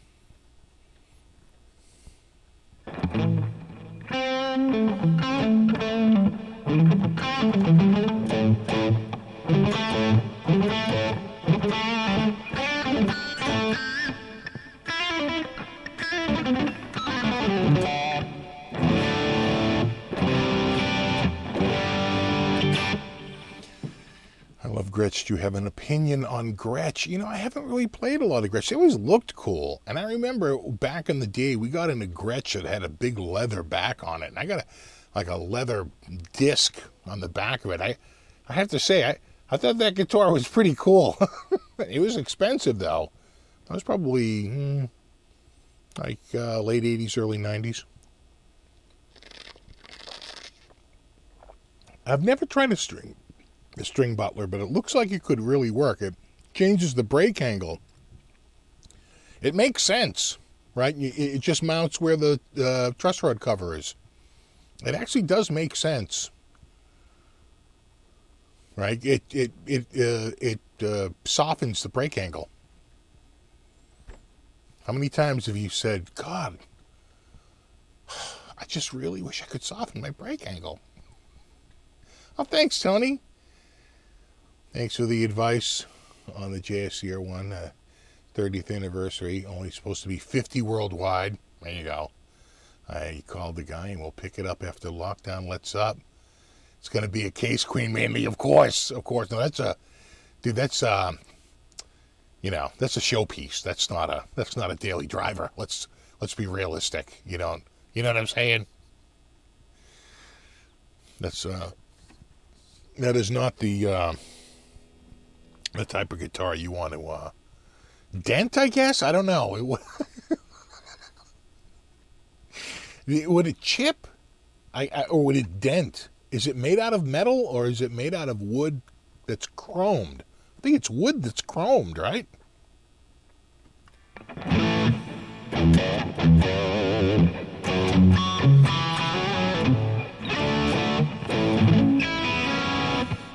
I love Gretsch. Do you have an opinion on Gretsch? I haven't really played a lot of Gretsch. They always looked cool. And I remember back in the day, we got into Gretsch that had a big leather back on it. And I got a leather disc on the back of it. I have to say, I thought that guitar was pretty cool. It was expensive, though. That was probably late 80s, early 90s. I've never tried a string butler, but it looks like it could really work. It changes the brake angle. It makes sense, right? It just mounts where the truss rod cover is. It actually does make sense, right? It softens the brake angle. How many times have you said, God, I just really wish I could soften my brake angle? Oh, thanks, Tony. Thanks for the advice on the JSCR one, 30th anniversary. Only supposed to be 50 worldwide. There you go. I called the guy, and we'll pick it up after lockdown lets up. It's going to be a case queen, mainly, of course. Of course. No, that's a that's a showpiece. That's not a daily driver. Let's be realistic. You know what I'm saying? That is not the type of guitar you want to dent, I guess. I don't know. Would it chip? Or would it dent? Is it made out of metal or is it made out of wood that's chromed? I think it's wood that's chromed, right?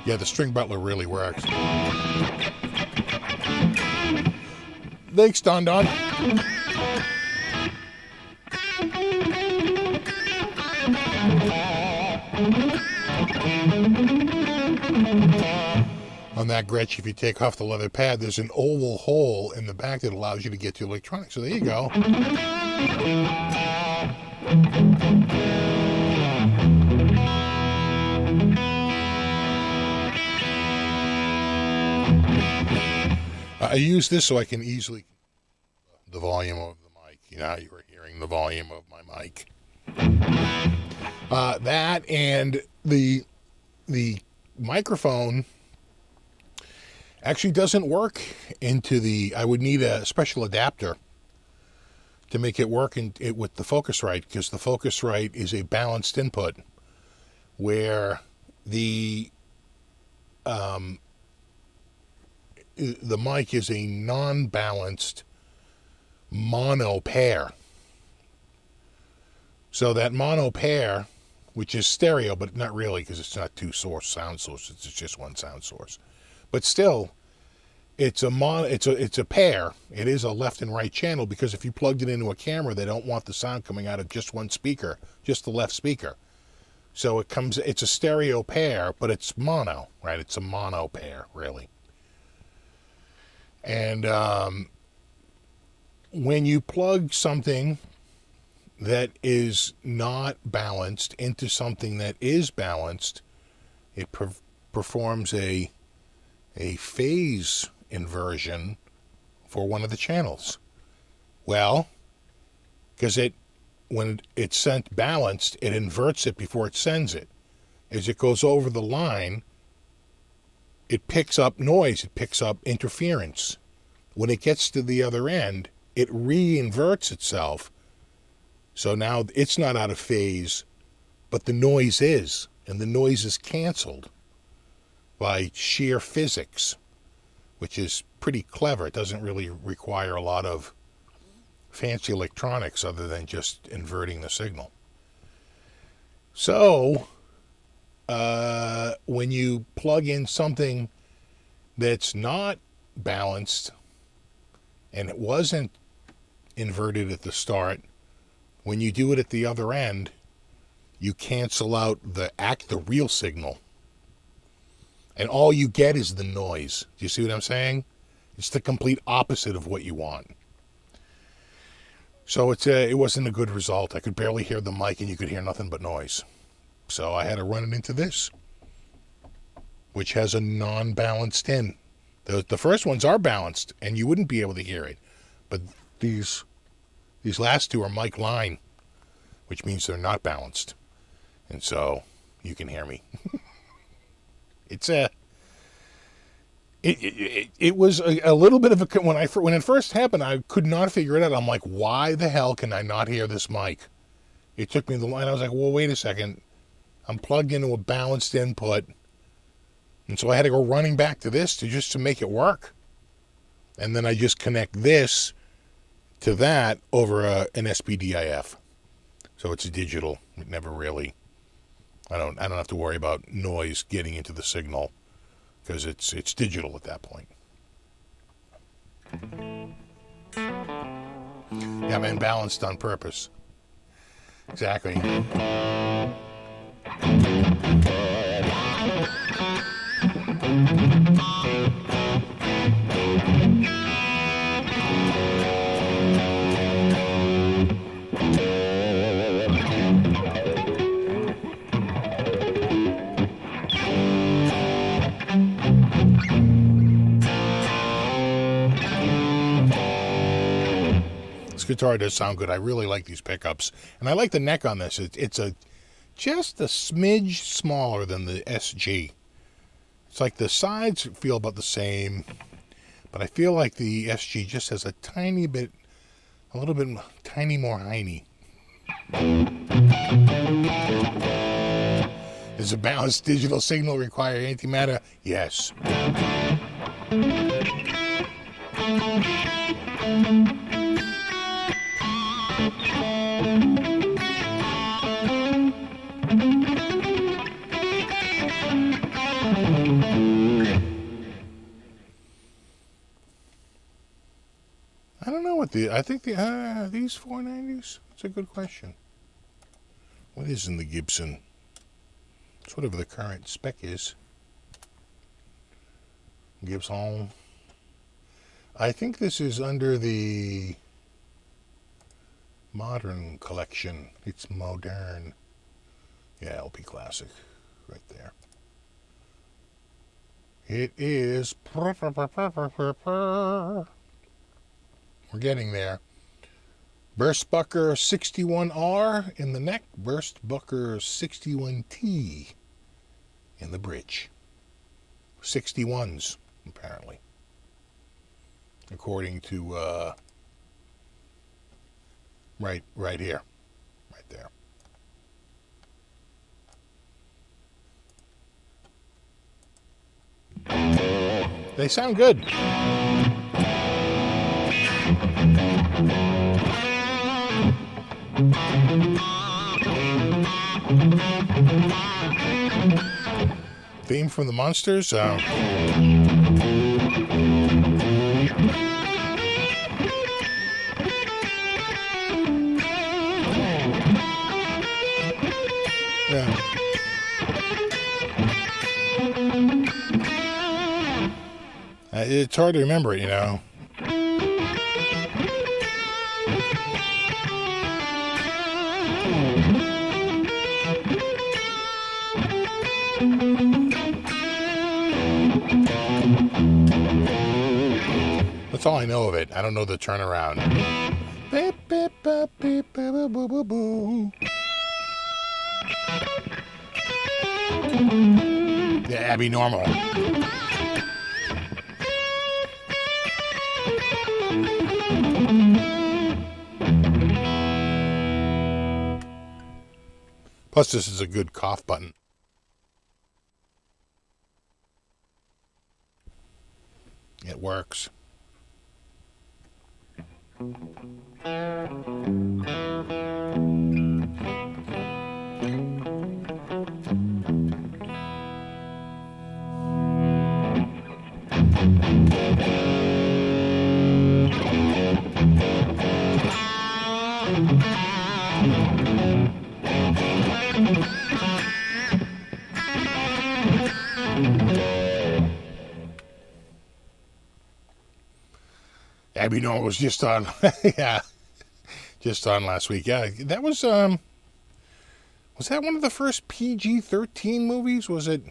Yeah, the string butler really works. Thanks, Don Don. On that Gretsch, if you take off the leather pad, there's an oval hole in the back that allows you to get to electronics. So there you go. I use this so I can easily the volume of the mic. You know how you were hearing the volume of my mic. That and the microphone actually doesn't work into the. I would need a special adapter to make it work with the Focusrite, because the Focusrite is a balanced input, where the mic is a non-balanced mono pair. So that mono pair, which is stereo, but not really, because it's not two sound sources, it's just one sound source. But still, it's a pair. It is a left and right channel, because if you plugged it into a camera, they don't want the sound coming out of just one speaker, just the left speaker. So it's a stereo pair, but it's mono, right? It's a mono pair, really. And when you plug something that is not balanced into something that is balanced, it performs a phase inversion for one of the channels. Well, because when it's sent balanced, it inverts it before it sends it. As it goes over the line, it picks up noise, it picks up interference. When it gets to the other end, it re-inverts itself. So now it's not out of phase, but the noise is, and the noise is canceled by sheer physics, which is pretty clever. It doesn't really require a lot of fancy electronics other than just inverting the signal. So, when you plug in something that's not balanced and it wasn't inverted at the start, when you do it at the other end, you cancel out the real signal. And all you get is the noise. Do you see what I'm saying? It's the complete opposite of what you want. So it wasn't a good result. I could barely hear the mic, and you could hear nothing but noise. So I had to run it into this, which has a non-balanced in. The first ones are balanced, and you wouldn't be able to hear it. But these last two are mic line, which means they're not balanced. And so you can hear me. It was a little bit of a, when it first happened, I could not figure it out. I'm like, why the hell can I not hear this mic? It took me the line. I was like, well, wait a second. I'm plugged into a balanced input. And so I had to go running back to this to make it work. And then I just connect this to that over an SPDIF. So it's digital. It never really I don't have to worry about noise getting into the signal because it's digital at that point. Yeah, I'm imbalanced on purpose. Exactly. This guitar does sound good. I really like these pickups. And I like the neck on this. It's just a smidge smaller than the SG. It's like the sides feel about the same, but I feel like the SG just has a tiny bit, a little bit tiny more hiney. Does a balanced digital signal require antimatter? Yes. I don't know what I think these 490s. That's a good question. What is in the Gibson? It's whatever the current spec is. Gibson. I think this is under the modern collection. It's modern. Yeah, LP Classic. Right there. It is. We're getting there. Burstbucker 61R in the neck. Burstbucker 61T in the bridge. 61s, apparently. According to, right here. Right there. They sound good. Theme from the Monsters. Yeah. It's hard to remember it, you know. That's all I know of it. I don't know the turnaround. Beep, beep, beep, beep, boo, boo, boo, boo. Yeah, Abby Normal. Plus, this is a good cough button. It works. Abby Normal was just on, yeah, just on last week. Yeah, that was that one of the first PG-13 movies? Was it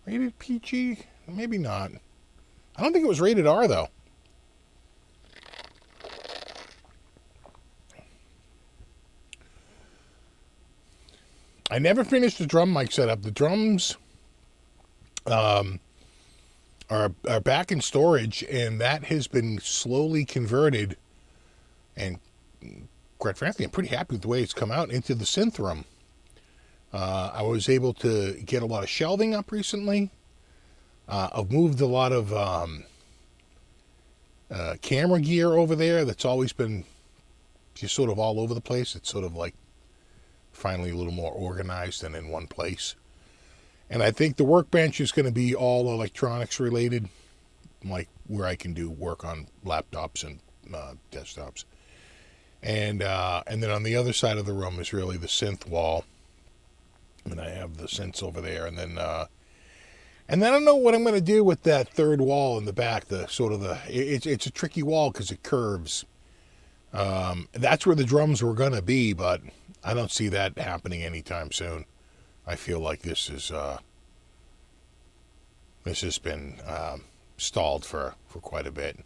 rated PG? Maybe not. I don't think it was rated R, though. I never finished the drum mic setup. The drums are back in storage, and that has been slowly converted. And quite frankly, I'm pretty happy with the way it's come out into the synth room. I was able to get a lot of shelving up recently. I've moved a lot of camera gear over there that's always been just sort of all over the place. It's sort of like finally a little more organized and in one place. And I think the workbench is going to be all electronics related, like where I can do work on laptops and desktops. And then on the other side of the room is really the synth wall. And I have the synths over there. And then I don't know what I'm going to do with that third wall in the back. It's a tricky wall because it curves. That's where the drums were going to be, but I don't see that happening anytime soon. I feel like this has been stalled for quite a bit.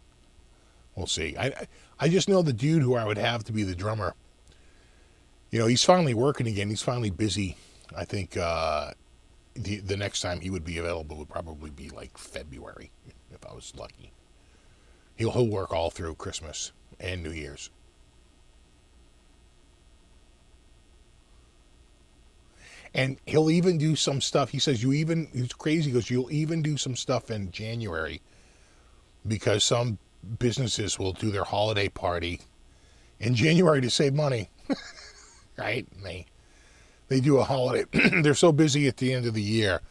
We'll see. I just know the dude who I would have to be the drummer. He's finally working again. He's finally busy. I think the next time he would be available would probably be like February, if I was lucky. He'll work all through Christmas and New Year's. And he'll even do some stuff. He says he's crazy. He goes, you'll even do some stuff in January because some businesses will do their holiday party in January to save money. Right? And they do a holiday. They're so busy at the end of the year.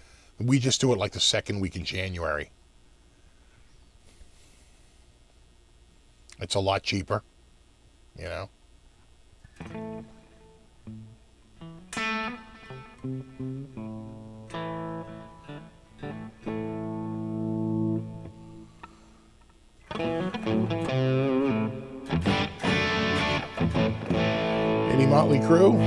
We just do it like the second week in January. It's a lot cheaper, Any Motley Crue?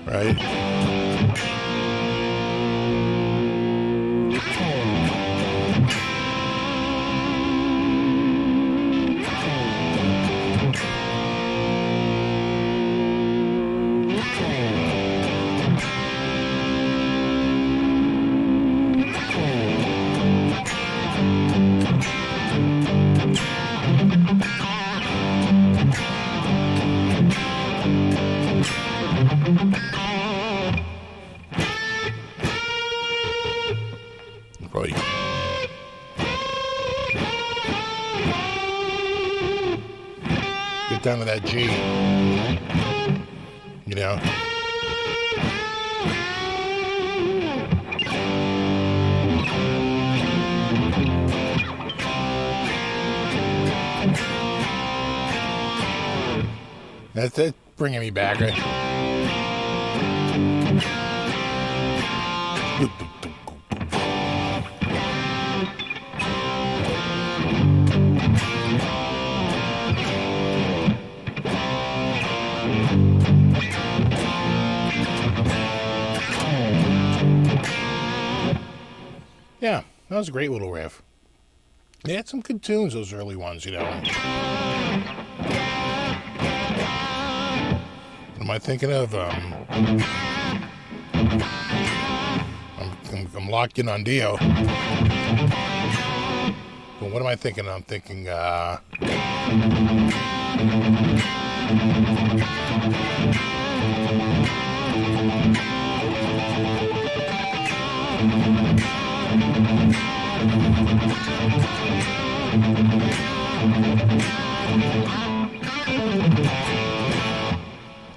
Right? Probably get down to that G, That's it, bringing me back, right? Yeah, that was a great little riff. They had some good tunes, those early ones, What am I thinking of? I'm locked in on Dio. But what am I thinking? I'm thinking,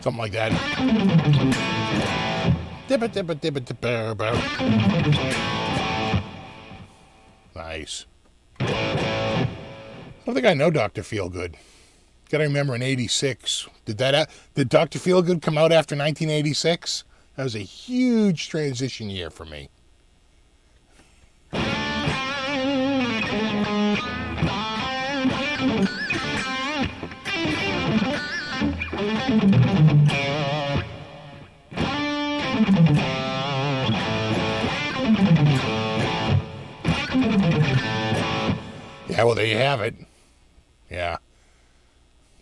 something like that. Nice. I don't think I know Dr. Feelgood. Gotta remember in '86. Did Dr. Feelgood come out after 1986? That was a huge transition year for me. Yeah, well, there you have it. Yeah.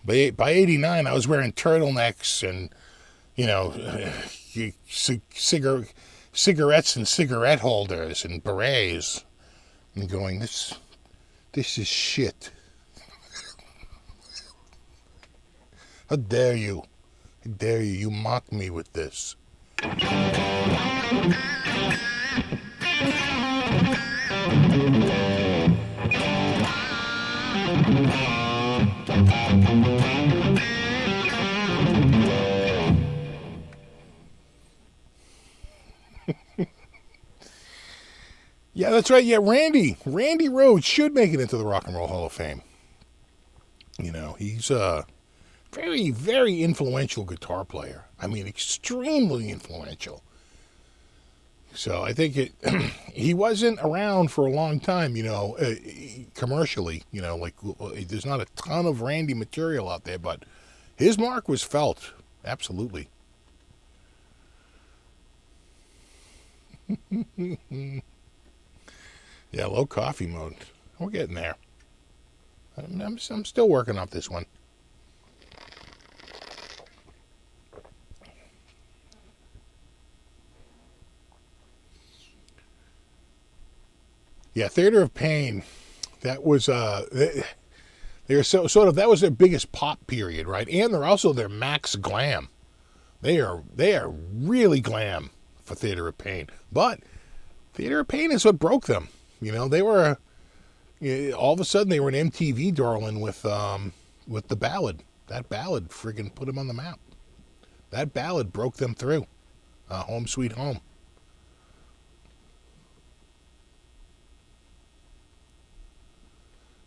By '89, I was wearing turtlenecks and, cigarettes and cigarette holders and berets, and going, this is shit. How dare you? How dare you? You mock me with this. Yeah, that's right. Yeah, Randy Rhoads should make it into the Rock and Roll Hall of Fame. You know, he's a very, very influential guitar player. I mean, extremely influential. So I think he wasn't around for a long time, you know, commercially. You know, like there's not a ton of Randy material out there, but his mark was felt. Absolutely. Yeah, low coffee mode. We're getting there. I'm still working off this one. Yeah, Theater of Pain. That was they were sort of, that was their biggest pop period, right? And they're also their max glam. They are really glam for Theater of Pain. But Theater of Pain is what broke them. You know, they were all of a sudden they were an MTV darling with the ballad. That ballad friggin' put them on the map. That ballad broke them through. Home Sweet Home.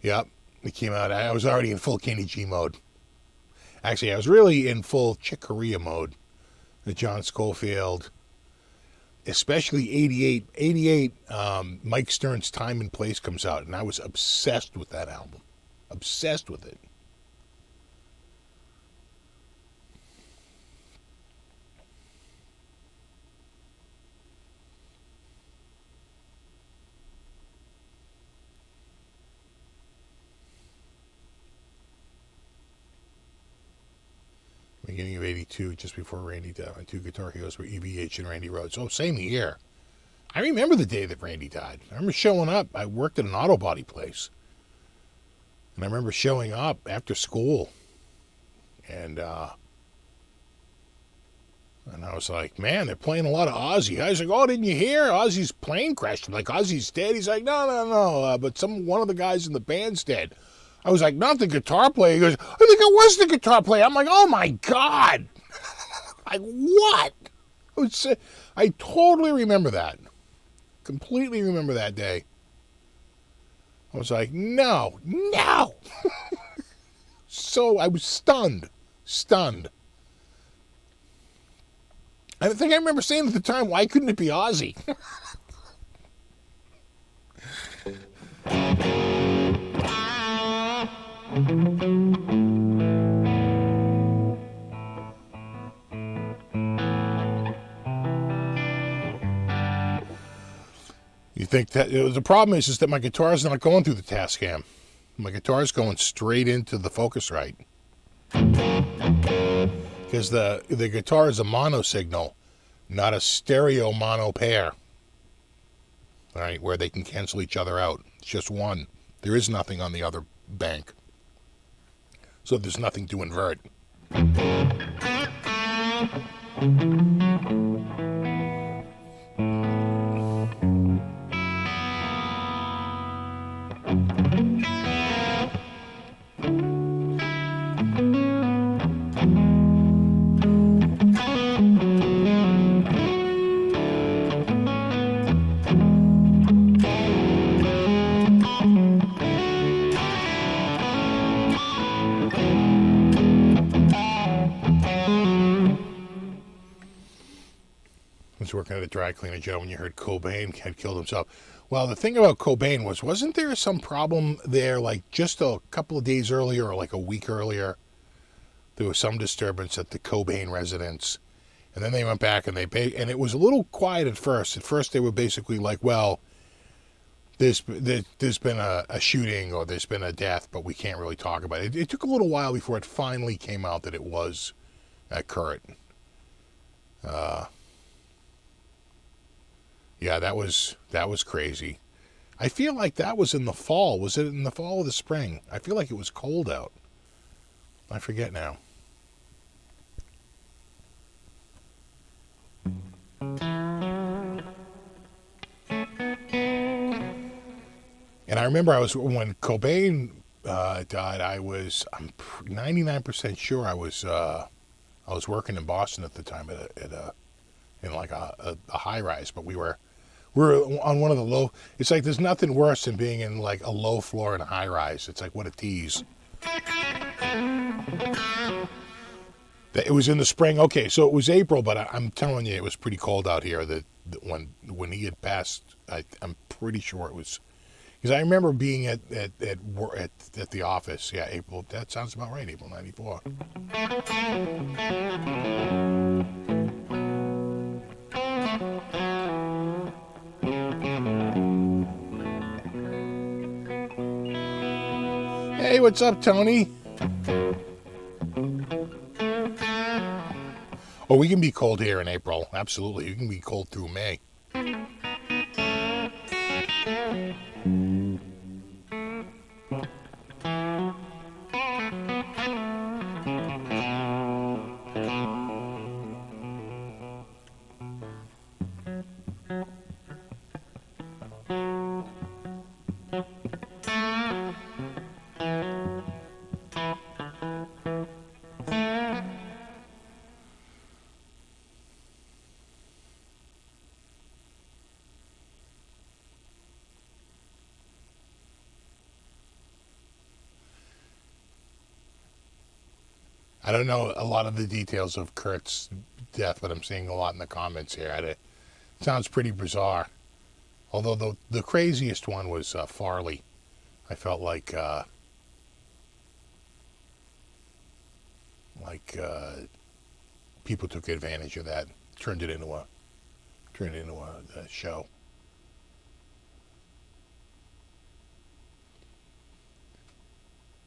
Yep, it came out. I was already in full Kenny G mode. Actually, I was really in full Chick Corea mode. The John Scofield, especially 88. 88, Mike Stern's Time and Place comes out, and I was obsessed with that album. Obsessed with it. Beginning of 82, just before Randy died. My two guitar heroes were EVH and Randy Rhoads. Oh, same year. I remember the day that Randy died. I remember showing up. I worked at an auto body place. And I remember showing up after school. And I was like, man, they're playing a lot of Ozzy. I was like, oh, didn't you hear? Ozzy's plane crashed. I'm like, Ozzy's dead? He's like, no. But one of the guys in the band's dead. I was like, not the guitar player. He goes, I think it was the guitar player. I'm like, oh my God. Like, what? I totally remember that. Completely remember that day. I was like, no. So I was stunned. I think I remember saying at the time, why couldn't it be Ozzy? You think that the problem is that my guitar is not going through the Tascam. My guitar is going straight into the Focusrite. Because the guitar is a mono signal, not a stereo mono pair. All right, where they can cancel each other out. It's just one. There is nothing on the other bank. So there's nothing to invert. Working at a dry cleaner, Joe, when you heard Cobain had killed himself. Well, the thing about Cobain wasn't there some problem there, like just a couple of days earlier or like a week earlier? There was some disturbance at the Cobain residence. And then they went back and and it was a little quiet at first. At first they were basically like, well, there's been a shooting or there's been a death, but we can't really talk about it. It took a little while before it finally came out that it was Kurt. Yeah, that was crazy. I feel like that was in the fall. Was it in the fall or the spring? I feel like it was cold out. I forget now. And I remember when Cobain died. I'm 99% sure I was working in Boston at the time in like a high rise, but we were on one of the low. It's like there's nothing worse than being in like a low floor in a high rise. It's like, what a tease. It was in the spring. Okay, so it was April, but I'm telling you, it was pretty cold out here. That when he had passed, I'm pretty sure it was, because I remember being at the office. Yeah, April. That sounds about right. April '94. Hey, what's up, Tony? Oh, we can be cold here in April. Absolutely. We can be cold through May. I don't know a lot of the details of Kurt's death, but I'm seeing a lot in the comments here. It sounds pretty bizarre. Although the craziest one was Farley. I felt like people took advantage of that, turned it into a show.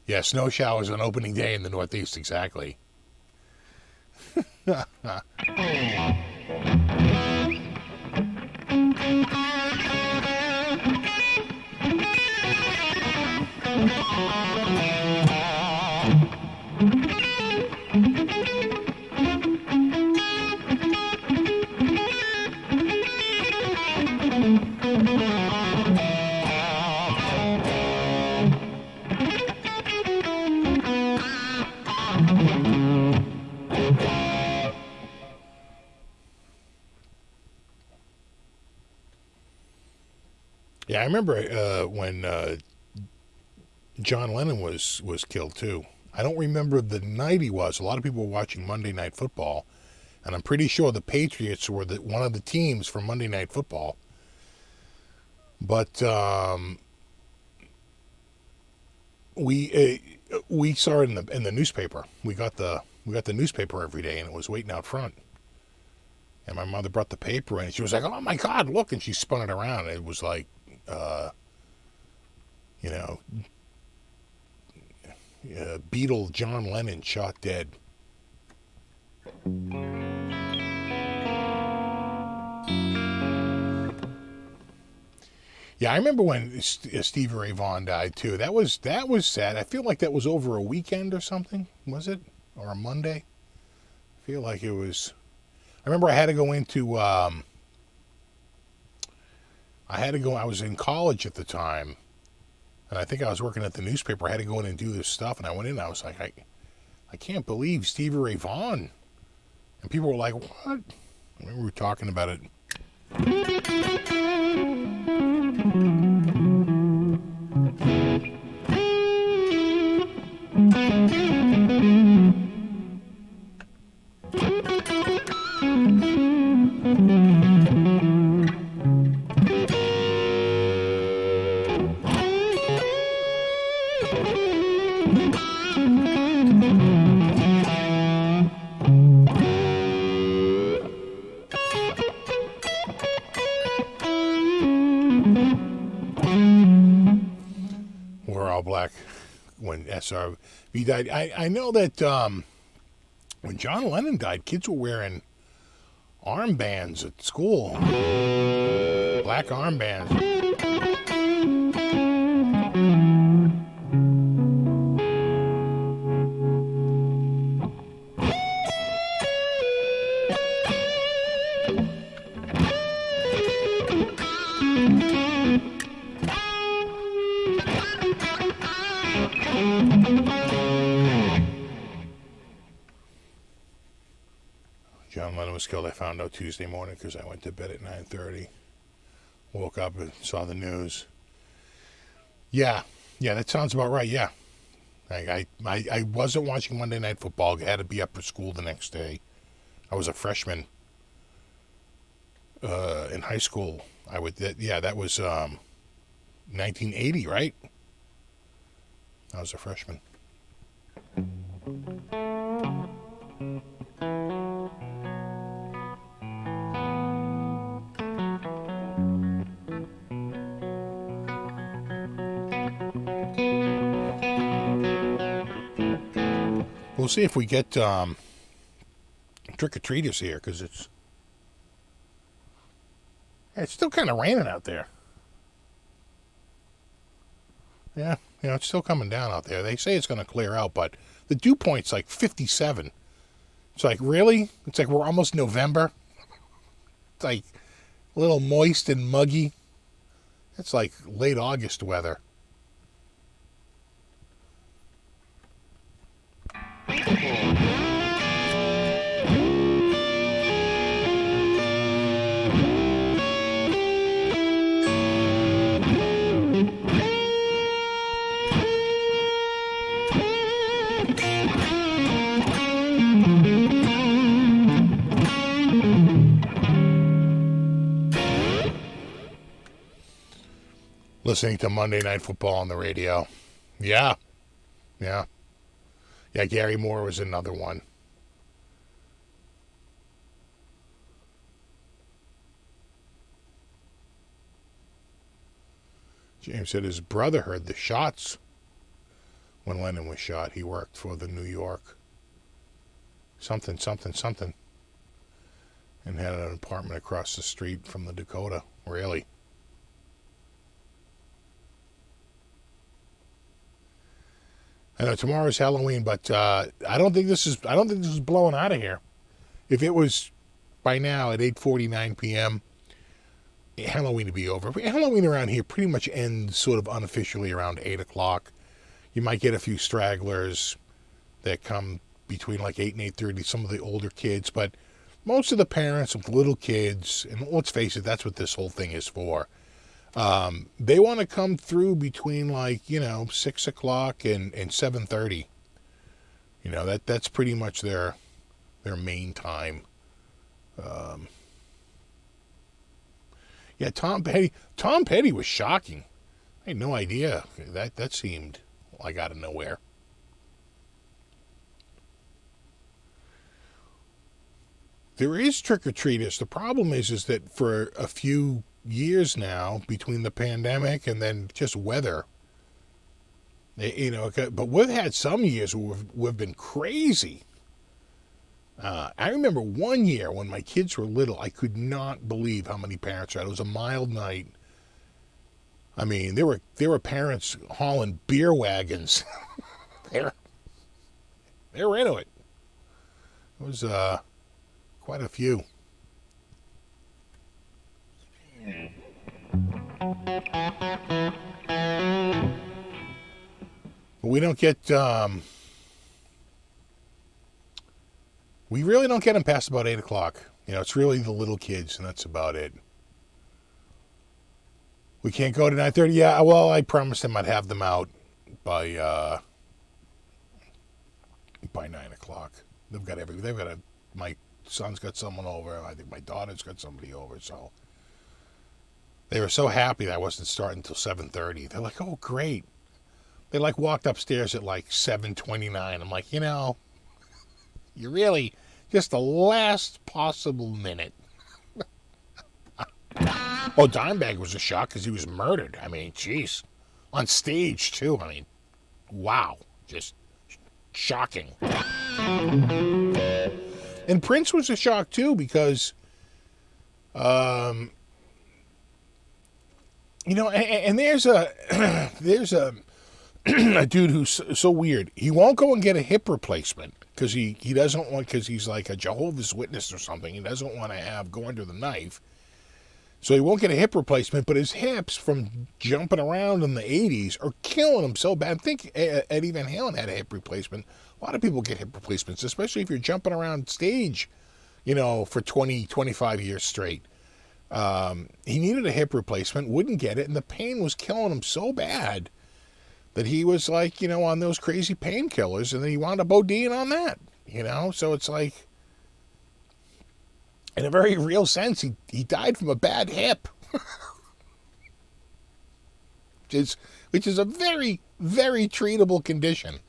Yeah, snow showers on opening day in the Northeast, exactly. Yeah, I remember when John Lennon was killed too. I don't remember the night he was. A lot of people were watching Monday Night Football, and I'm pretty sure the Patriots were one of the teams for Monday Night Football. But we saw it in the newspaper. We got the newspaper every day, and it was waiting out front. And my mother brought the paper in, and she was like, "Oh my God, look!" And she spun it around. And it was like, Beatle John Lennon shot dead. Yeah, I remember when Stevie Ray Vaughan died too. That was sad. I feel like that was over a weekend or something. Was it? Or a Monday? I feel like it was. I remember I had to go into. I was in college at the time, and I think I was working at the newspaper. I had to go in and do this stuff, and I went in. And I was like, I can't believe Stevie Ray Vaughan. And people were like, "What?" I remember we were talking about it. We're all black when SRB died. I know that when John Lennon died, kids were wearing armbands at school. Black armbands. John Lennon was killed, I found out Tuesday morning because I went to bed at 9:30. Woke up and saw the news. Yeah, that sounds about right, yeah. I wasn't watching Monday Night Football. I had to be up for school the next day. I was a freshman in high school. That was 1980, right? I was a freshman. We'll see if we get trick-or-treaters here, because it's still kind of raining out there. Yeah, it's still coming down out there. They say it's going to clear out, but the dew point's like 57. It's like, really? It's like we're almost November. It's like a little moist and muggy. It's like late August weather. Listening to Monday Night Football on the radio. Yeah. Gary Moore was another one. James said his brother heard the shots when Lennon was shot. He worked for the New York something, and had an apartment across the street from the Dakota. Really? I know tomorrow's Halloween, but I don't think this is blowing out of here. If it was by now at 8:49 p.m., Halloween would be over. Halloween around here pretty much ends sort of unofficially around 8 o'clock. You might get a few stragglers that come between like 8 and 8:30, some of the older kids, but most of the parents with little kids, and let's face it, that's what this whole thing is for. They want to come through between 6 o'clock and 7:30. That's pretty much their main time. Tom Petty was shocking. I had no idea. That seemed like out of nowhere. There is trick-or-treaters. The problem is that for a few years now, between the pandemic and then just weather, but we've had some years where we've been crazy. I remember one year when my kids were little, I could not believe how many parents were out. It was a mild night. I mean, there were parents hauling beer wagons. they were into it. It was quite a few. But we don't get we really don't get them past about 8 o'clock. It's really the little kids, and that's about it. We can't go to 9:30. Yeah, well, I promised them I'd have them out by 9 o'clock. My son's got someone over. I think my daughter's got somebody over. So they were so happy that I wasn't starting until 7:30. They're like, "Oh, great!" They walked upstairs at 7:29. I'm like, you're really just the last possible minute. Oh, Dimebag was a shock because he was murdered. I mean, jeez. On stage, too. I mean, wow. Just shocking. And Prince was a shock, too, because You know, and there's a there's a dude who's so weird. He won't go and get a hip replacement because he doesn't want, because he's like a Jehovah's Witness or something. He doesn't want to have go under the knife. So he won't get a hip replacement, but his hips from jumping around in the 80s are killing him so bad. I think Eddie Van Halen had a hip replacement. A lot of people get hip replacements, especially if you're jumping around stage, you know, for 20, 25 years straight. He needed a hip replacement, wouldn't get it, and the pain was killing him so bad that he was like, you know, on those crazy painkillers, and then he wound up ODing on that, you know? So it's like, in a very real sense, he died from a bad hip. which is a very, very treatable condition.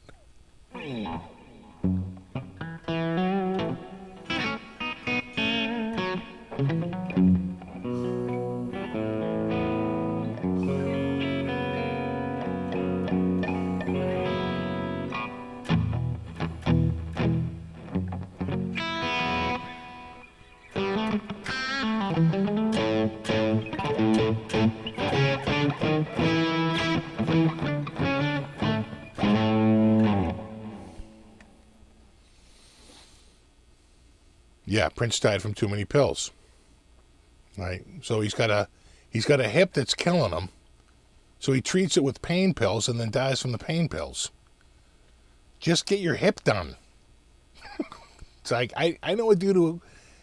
Yeah, Prince died from too many pills. Right? So he's got a hip that's killing him. So he treats it with pain pills and then dies from the pain pills. Just get your hip done. It's like, I know a dude who,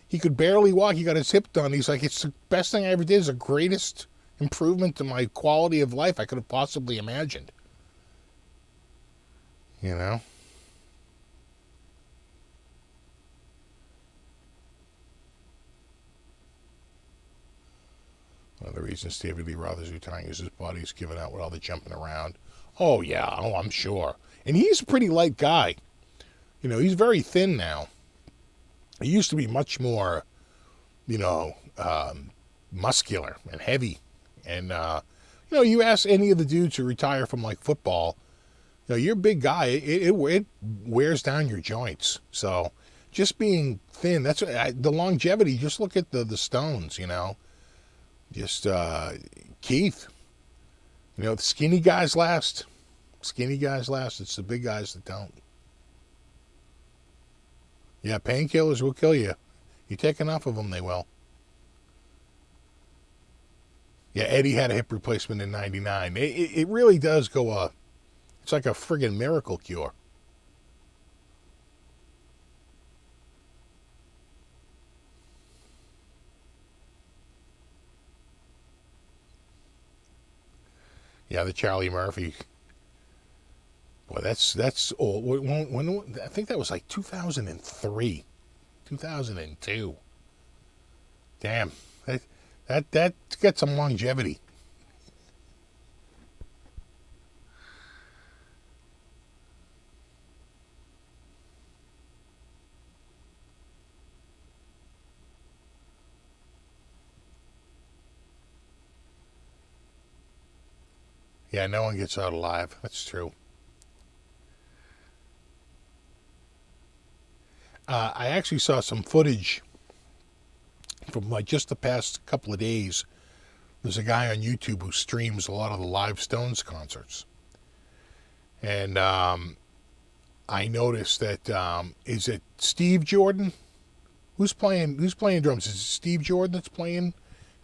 he could barely walk. He got his hip done. He's like, it's the best thing I ever did. It's the greatest improvement to my quality of life I could have possibly imagined. You know? One of the reasons David Lee Roth is retiring is his body's given out with all the jumping around. Oh, yeah. Oh, I'm sure. And he's a pretty light guy. You know, he's very thin now. He used to be much more, you know, muscular and heavy. And, you know, you ask any of the dudes who retire from, like, football, you know, you're a big guy. It wears down your joints. So just being thin, that's the longevity. Just look at the Stones, you know. Just Keith. You know, the skinny guys last. Skinny guys last. It's the big guys that don't. Yeah, painkillers will kill you. You take enough of them, they will. Yeah, Eddie had a hip replacement in '99. It really does go it's like a friggin' miracle cure. Yeah, the Charlie Murphy. Boy, that's old. When I think that was like 2003, 2002. Damn, that got some longevity. Yeah, no one gets out alive. That's true. I actually saw some footage from like just the past couple of days. There's a guy on YouTube who streams a lot of the live Stones concerts. And I noticed that, is it Steve Jordan? Who's playing drums? Is it Steve Jordan that's playing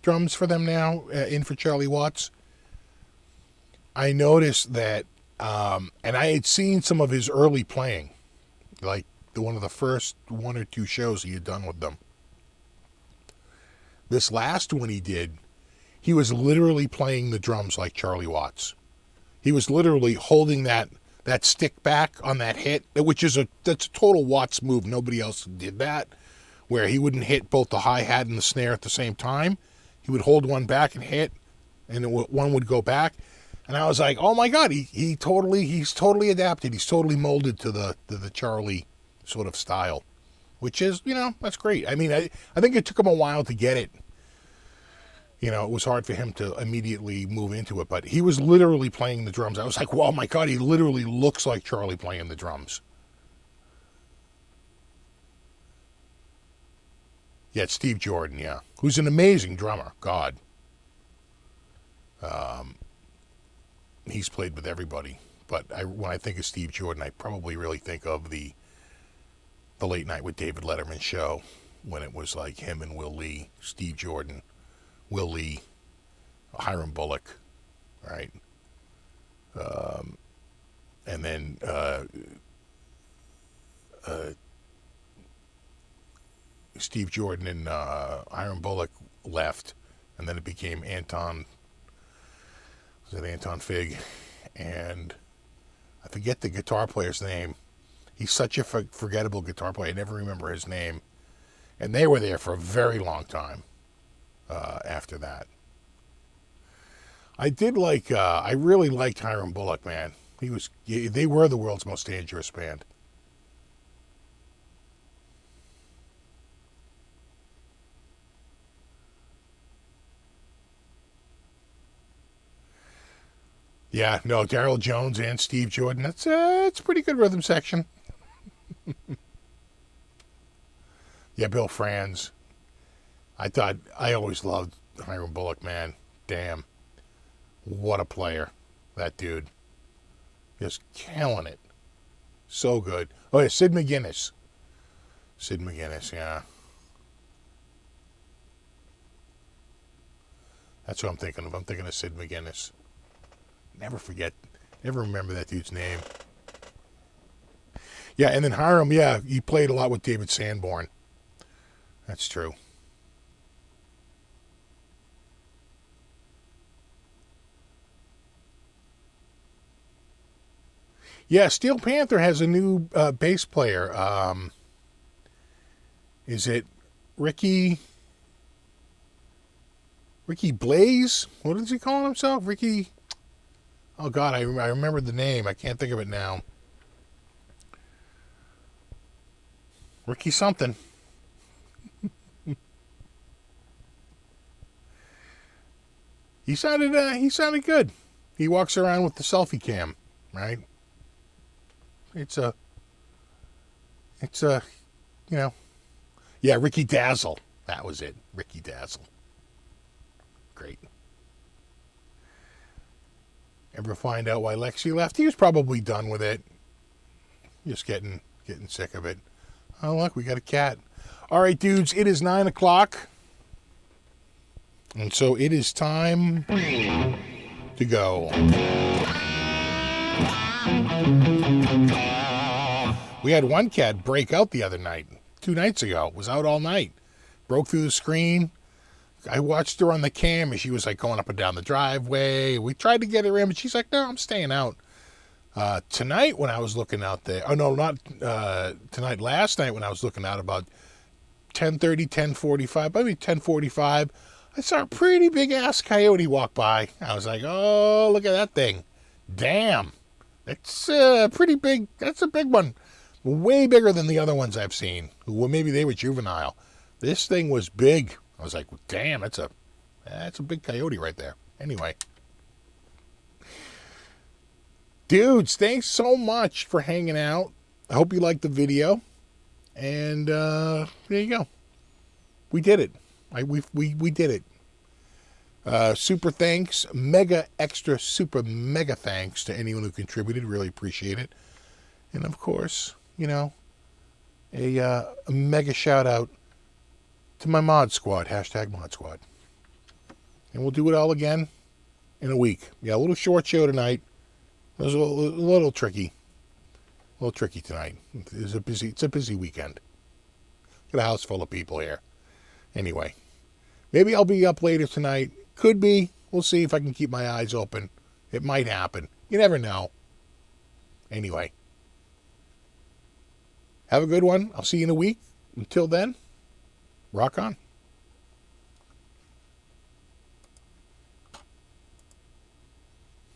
drums for them now, in for Charlie Watts? I noticed that, and I had seen some of his early playing, like one of the first one or two shows he had done with them. This last one he did, he was literally playing the drums like Charlie Watts. He was literally holding that stick back on that hit, which is that's a total Watts move. Nobody else did that, where he wouldn't hit both the hi-hat and the snare at the same time. He would hold one back and hit, and one would go back. And I was like, oh my God, he's totally adapted. He's totally molded to the Charlie sort of style, which is, you know, that's great. I mean, I think it took him a while to get it. You know, it was hard for him to immediately move into it, but he was literally playing the drums. I was like, oh my God, he literally looks like Charlie playing the drums. Yeah, it's Steve Jordan, yeah, who's an amazing drummer. God. He's played with everybody. But when I think of Steve Jordan, I probably really think of the Late Night with David Letterman show, when it was like him and Will Lee, Steve Jordan, Will Lee, Hiram Bullock, right? And then Steve Jordan and Hiram Bullock left, and then it became Anton Fig, and I forget the guitar player's name. He's such a forgettable guitar player. I never remember his name. And they were there for a very long time after that. I really liked Hiram Bullock, man. They were the world's most dangerous band. Yeah, no, Darryl Jones and Steve Jordan. It's a pretty good rhythm section. Yeah, Bill Franz. I always loved Hiram Bullock, man. Damn. What a player. That dude. Just killing it. So good. Oh, yeah, Sid McGuinness. Yeah. That's what I'm thinking of. I'm thinking of Sid McGuinness. Never remember that dude's name. Yeah, and then Hiram, yeah, he played a lot with David Sanborn. That's true. Yeah, Steel Panther has a new bass player. Is it Ricky Blaze? What does he call himself? Ricky... Oh, God, I remember the name. I can't think of it now. Ricky something. He sounded good. He walks around with the selfie cam, right? It's a, yeah, Ricky Dazzle. That was it. Ricky Dazzle. Great. Ever find out why Lexi left? He was probably done with it. Just getting sick of it. Oh, look, we got a cat. All right, dudes, it is 9 o'clock. And so it is time to go. We had one cat break out the other night. 2 nights ago. Was out all night. Broke through the screen. I watched her on the cam and she was like going up and down the driveway. We tried to get her in, but she's like, no, I'm staying out. Tonight when I was looking out there, oh no, not tonight, last night when I was looking out about 10:30, 10:45, maybe 10:45, I saw a pretty big ass coyote walk by. I was like, oh, look at that thing. Damn. It's pretty big. That's a big one. Way bigger than the other ones I've seen. Well, maybe they were juvenile. This thing was big. I was like, damn, that's a big coyote right there. Anyway. Dudes, thanks so much for hanging out. I hope you liked the video. And there you go. We did it. We did it. Super thanks. Mega extra super mega thanks to anyone who contributed. Really appreciate it. And of course, a mega shout out to my mod squad. #mod squad. And we'll do it all again in a week. Yeah, a little short show tonight. It was a little tricky. A little tricky tonight. It's a busy weekend. Got a house full of people here. Anyway, maybe I'll be up later tonight. Could be. We'll see if I can keep my eyes open. It might happen. You never know. Anyway. Have a good one. I'll see you in a week. Until then, rock on.